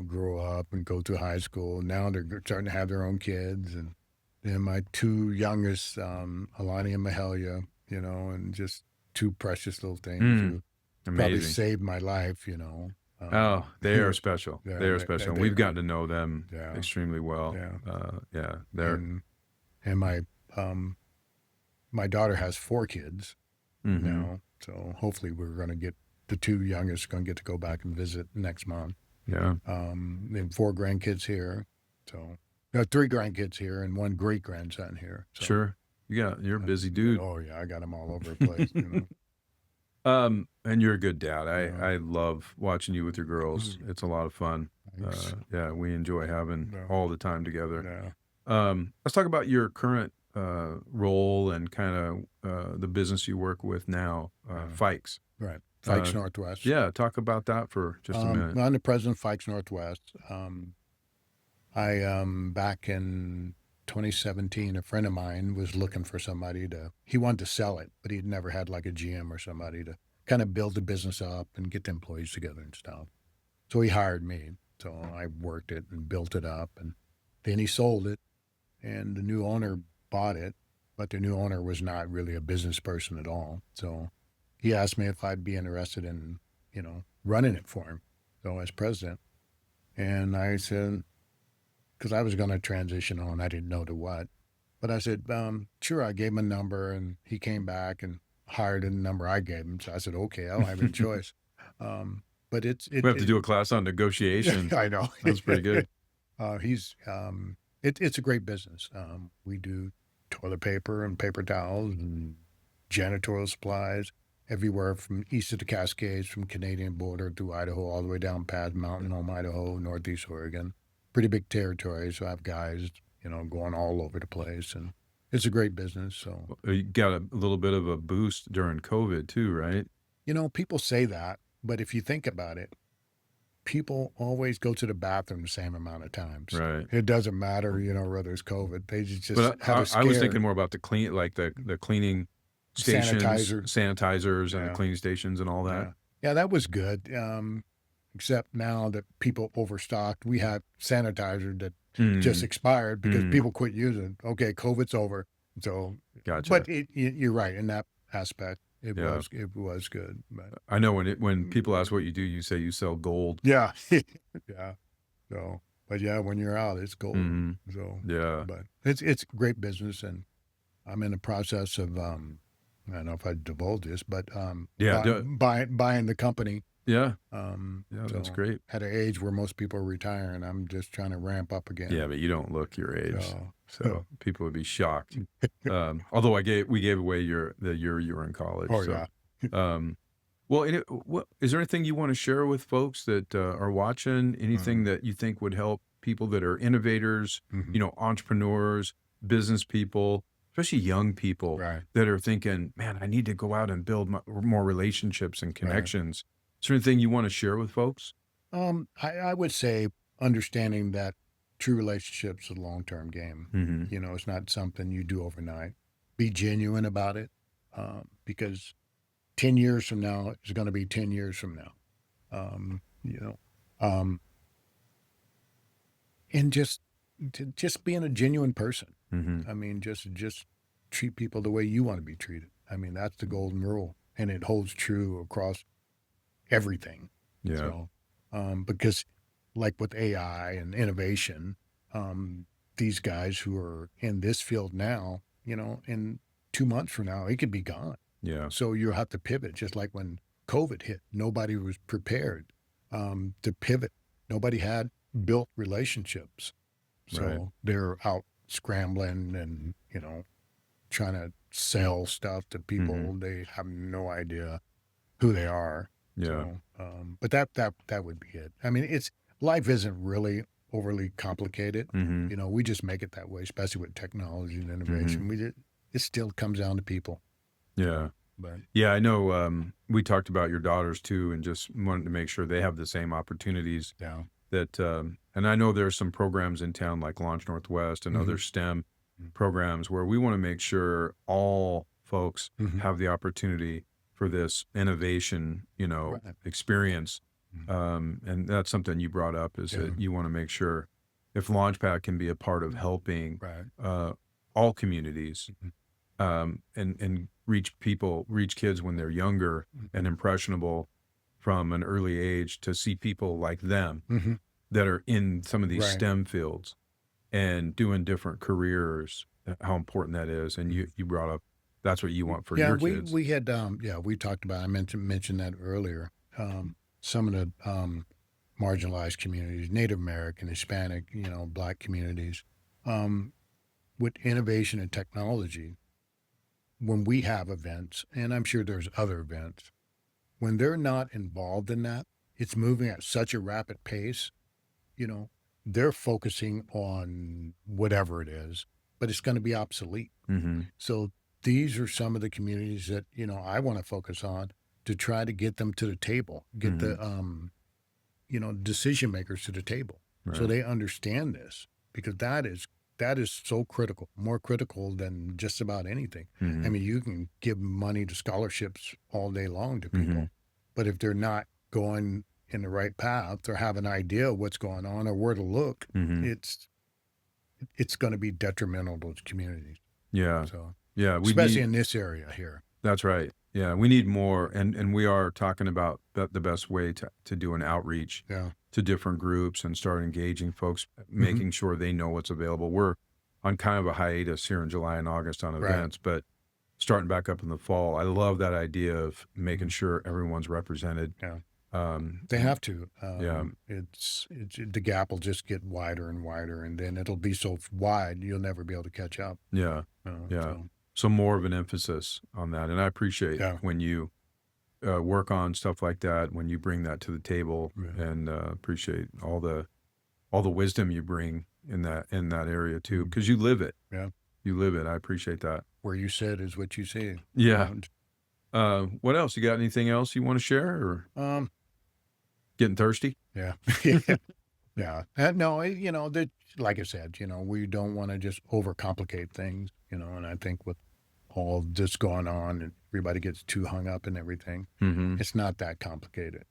[SPEAKER 2] grow up and go to high school. Now they're starting to have their own kids. And then my 2 youngest, Alani and Mahalia, and just 2 precious little things who probably saved my life,
[SPEAKER 1] Oh, they are special.
[SPEAKER 2] Yeah,
[SPEAKER 1] they are special. And we've gotten to know them
[SPEAKER 2] Yeah.
[SPEAKER 1] extremely well.
[SPEAKER 2] Yeah.
[SPEAKER 1] They're
[SPEAKER 2] And my daughter has 4 kids now, so hopefully we're going to get the 2 youngest going to get to go back and visit next month.
[SPEAKER 1] Yeah.
[SPEAKER 2] They have 4 grandkids here, so 3 grandkids here and 1 great grandson here. So,
[SPEAKER 1] Sure. You're a busy dude.
[SPEAKER 2] Oh yeah, I got them all over the place.
[SPEAKER 1] And you're a good dad. I love watching you with your girls. It's a lot of fun.
[SPEAKER 2] Thanks.
[SPEAKER 1] We enjoy having all the time together.
[SPEAKER 2] Yeah.
[SPEAKER 1] Let's talk about your current role and kind of the business you work with now, Fikes.
[SPEAKER 2] Right. Fikes Northwest.
[SPEAKER 1] Yeah, talk about that for just a minute.
[SPEAKER 2] I'm the president of Fikes Northwest. Back in 2017, a friend of mine was looking for somebody he wanted to sell it, but he'd never had like a GM or somebody to kind of build the business up and get the employees together and stuff. So he hired me. So I worked it and built it up, and then he sold it, and the new owner bought it, but the new owner was not really a business person at all. So he asked me if I'd be interested in, running it for him. So as president, and I said, because I was going to transition on, I didn't know to what, but I said, sure. I gave him a number, and he came back and hired a number I gave him. So I said, okay, I don't have any choice. But but
[SPEAKER 1] We have to do a class on negotiation.
[SPEAKER 2] I know.
[SPEAKER 1] That's pretty good.
[SPEAKER 2] It's a great business. We do toilet paper and paper towels and janitorial supplies everywhere from east of the Cascades, from Canadian border through Idaho, all the way down past Mountain Home, Idaho, Northeast Oregon. Pretty big territory, so I have guys, going all over the place, and it's a great business. So
[SPEAKER 1] You got a little bit of a boost during COVID too, right?
[SPEAKER 2] people say that, but if you think about it, people always go to the bathroom the same amount of times.
[SPEAKER 1] Right.
[SPEAKER 2] It doesn't matter, whether it's COVID. They just
[SPEAKER 1] But
[SPEAKER 2] had a scare.
[SPEAKER 1] I was thinking more about the cleaning stations, sanitizers, and
[SPEAKER 2] Yeah.
[SPEAKER 1] the cleaning stations and all that.
[SPEAKER 2] Yeah, that was good. Except now that people overstocked, we had sanitizer that just expired because people quit using it. Okay, COVID's over. So,
[SPEAKER 1] Gotcha.
[SPEAKER 2] but you're right in that aspect. It
[SPEAKER 1] Yeah.
[SPEAKER 2] was good. But
[SPEAKER 1] I know when people ask what you do, you say you sell gold.
[SPEAKER 2] yeah, yeah. So, but yeah, when you're out, it's gold.
[SPEAKER 1] Mhm.
[SPEAKER 2] So
[SPEAKER 1] Yeah.
[SPEAKER 2] but it's great business, and I'm in the process of I don't know if I divulge this, but
[SPEAKER 1] Yeah,
[SPEAKER 2] buying the company.
[SPEAKER 1] Yeah.
[SPEAKER 2] Yeah,
[SPEAKER 1] That's great.
[SPEAKER 2] At an age where most people are retiring, I'm just trying to ramp up again.
[SPEAKER 1] Yeah, but you don't look your age,
[SPEAKER 2] So,
[SPEAKER 1] so people would be shocked. Although we gave away the year you were in college.
[SPEAKER 2] oh
[SPEAKER 1] so.
[SPEAKER 2] yeah.
[SPEAKER 1] Well, is there anything you want to share with folks that are watching? Anything that you think would help people that are innovators, entrepreneurs, business people, especially young people
[SPEAKER 2] Right.
[SPEAKER 1] that are thinking, man, I need to go out and build more relationships and connections. Is there anything you want to share with folks?
[SPEAKER 2] I would say understanding that true relationships is a long-term game.
[SPEAKER 1] Mm-hmm.
[SPEAKER 2] It's not something you do overnight. Be genuine about it, because 10 years from now is going to be 10 years from now. And just being a genuine person.
[SPEAKER 1] Mm-hmm.
[SPEAKER 2] I mean, just treat people the way you want to be treated. I mean, that's the golden rule, and it holds true across everything.
[SPEAKER 1] Yeah.
[SPEAKER 2] So, because like with AI and innovation, these guys who are in this field now, in 2 months from now, it could be gone.
[SPEAKER 1] Yeah.
[SPEAKER 2] So you have to pivot, just like when COVID hit. Nobody was prepared to pivot. Nobody had built relationships. So
[SPEAKER 1] Right.
[SPEAKER 2] they're out scrambling and, trying to sell stuff to people.
[SPEAKER 1] Mhm.
[SPEAKER 2] They have no idea who they are.
[SPEAKER 1] Yeah.
[SPEAKER 2] So, but that would be it. I mean, life isn't really overly complicated.
[SPEAKER 1] Mm-hmm.
[SPEAKER 2] We just make it that way, especially with technology and innovation. It still comes down to people.
[SPEAKER 1] Yeah.
[SPEAKER 2] But
[SPEAKER 1] Yeah, I know we talked about your daughters too, and just wanted to make sure they have the same opportunities
[SPEAKER 2] yeah,
[SPEAKER 1] that, and I know there's some programs in town like Launch Northwest and other STEM programs where we want to make sure all folks have the opportunity for this innovation,
[SPEAKER 2] Right.
[SPEAKER 1] experience. And that's something you brought up is that you want to make sure if Launchpad can be a part of helping
[SPEAKER 2] right.
[SPEAKER 1] all communities, and reach kids when they're younger and impressionable from an early age to see people like them that are in some of these
[SPEAKER 2] Right.
[SPEAKER 1] STEM fields and doing different careers, how important that is. And you brought up, that's what you want for your kids.
[SPEAKER 2] we had we talked about. I mentioned that earlier. Some of the marginalized communities, Native American, Hispanic, Black communities, with innovation and technology. When we have events, and I'm sure there's other events, when they're not involved in that, it's moving at such a rapid pace. They're focusing on whatever it is, but it's going to be obsolete.
[SPEAKER 1] Mm-hmm.
[SPEAKER 2] So these are some of the communities that, I want to focus on to try to get them to the table, get the, decision makers to the table. So
[SPEAKER 1] Right.
[SPEAKER 2] they understand this, because that is so critical, more critical than just about anything.
[SPEAKER 1] Mhm.
[SPEAKER 2] I mean, you can give money to scholarships all day long to people, but if they're not going in the right path or have an idea of what's going on or where to look,
[SPEAKER 1] Mhm.
[SPEAKER 2] it's going to be detrimental to those communities.
[SPEAKER 1] Yeah.
[SPEAKER 2] So,
[SPEAKER 1] Yeah.
[SPEAKER 2] especially in this area here.
[SPEAKER 1] That's right. Yeah. We need more. And we are talking about the best way to do an outreach
[SPEAKER 2] Yeah.
[SPEAKER 1] to different groups and start engaging folks, making sure they know what's available. We're on kind of a hiatus here in July and August on
[SPEAKER 2] Right.
[SPEAKER 1] events, but starting back up in the fall. I love that idea of making sure everyone's represented.
[SPEAKER 2] Yeah. They have to.
[SPEAKER 1] Yeah.
[SPEAKER 2] It's the gap will just get wider and wider, and then it'll be so wide you'll never be able to catch up.
[SPEAKER 1] Yeah. Yeah. So more of an emphasis on that. And I appreciate when you work on stuff like that, when you bring that to the table, and appreciate all the wisdom you bring in that area too, because you live it.
[SPEAKER 2] Yeah.
[SPEAKER 1] You live it. I appreciate that.
[SPEAKER 2] Where you sit is what you see.
[SPEAKER 1] Yeah. What else? You got anything else you want to share, or getting thirsty?
[SPEAKER 2] Yeah. Yeah. No, that, like I said, we don't want to just overcomplicate things, and I think with all this going on and everybody gets too hung up in everything, it's not that complicated.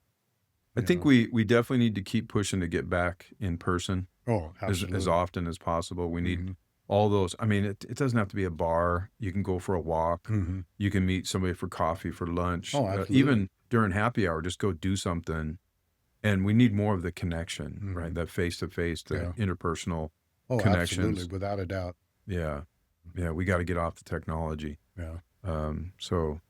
[SPEAKER 1] I think we definitely need to keep pushing to get back in person.
[SPEAKER 2] Oh, absolutely.
[SPEAKER 1] As often as possible. We need all those. I mean, it doesn't have to be a bar. You can go for a walk. You can meet somebody for coffee, for lunch.
[SPEAKER 2] Oh, absolutely.
[SPEAKER 1] Even during happy hour, just go do something. And we need more of the connection, right? That face-to-face, the interpersonal connections.
[SPEAKER 2] Absolutely, without a doubt.
[SPEAKER 1] Yeah. Yeah, we got to get off the technology.
[SPEAKER 2] Yeah.
[SPEAKER 1] So,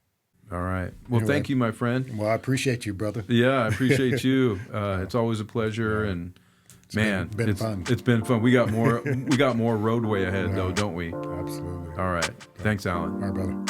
[SPEAKER 1] all right. Well,
[SPEAKER 2] Anyway.
[SPEAKER 1] thank you, my friend.
[SPEAKER 2] Well, I appreciate you, brother.
[SPEAKER 1] Yeah, I appreciate you. It's always a pleasure, and man,
[SPEAKER 2] been fun.
[SPEAKER 1] It's been fun. We got more roadway ahead, though, don't we?
[SPEAKER 2] Absolutely.
[SPEAKER 1] All right. Thanks, Alan.
[SPEAKER 2] All right, brother.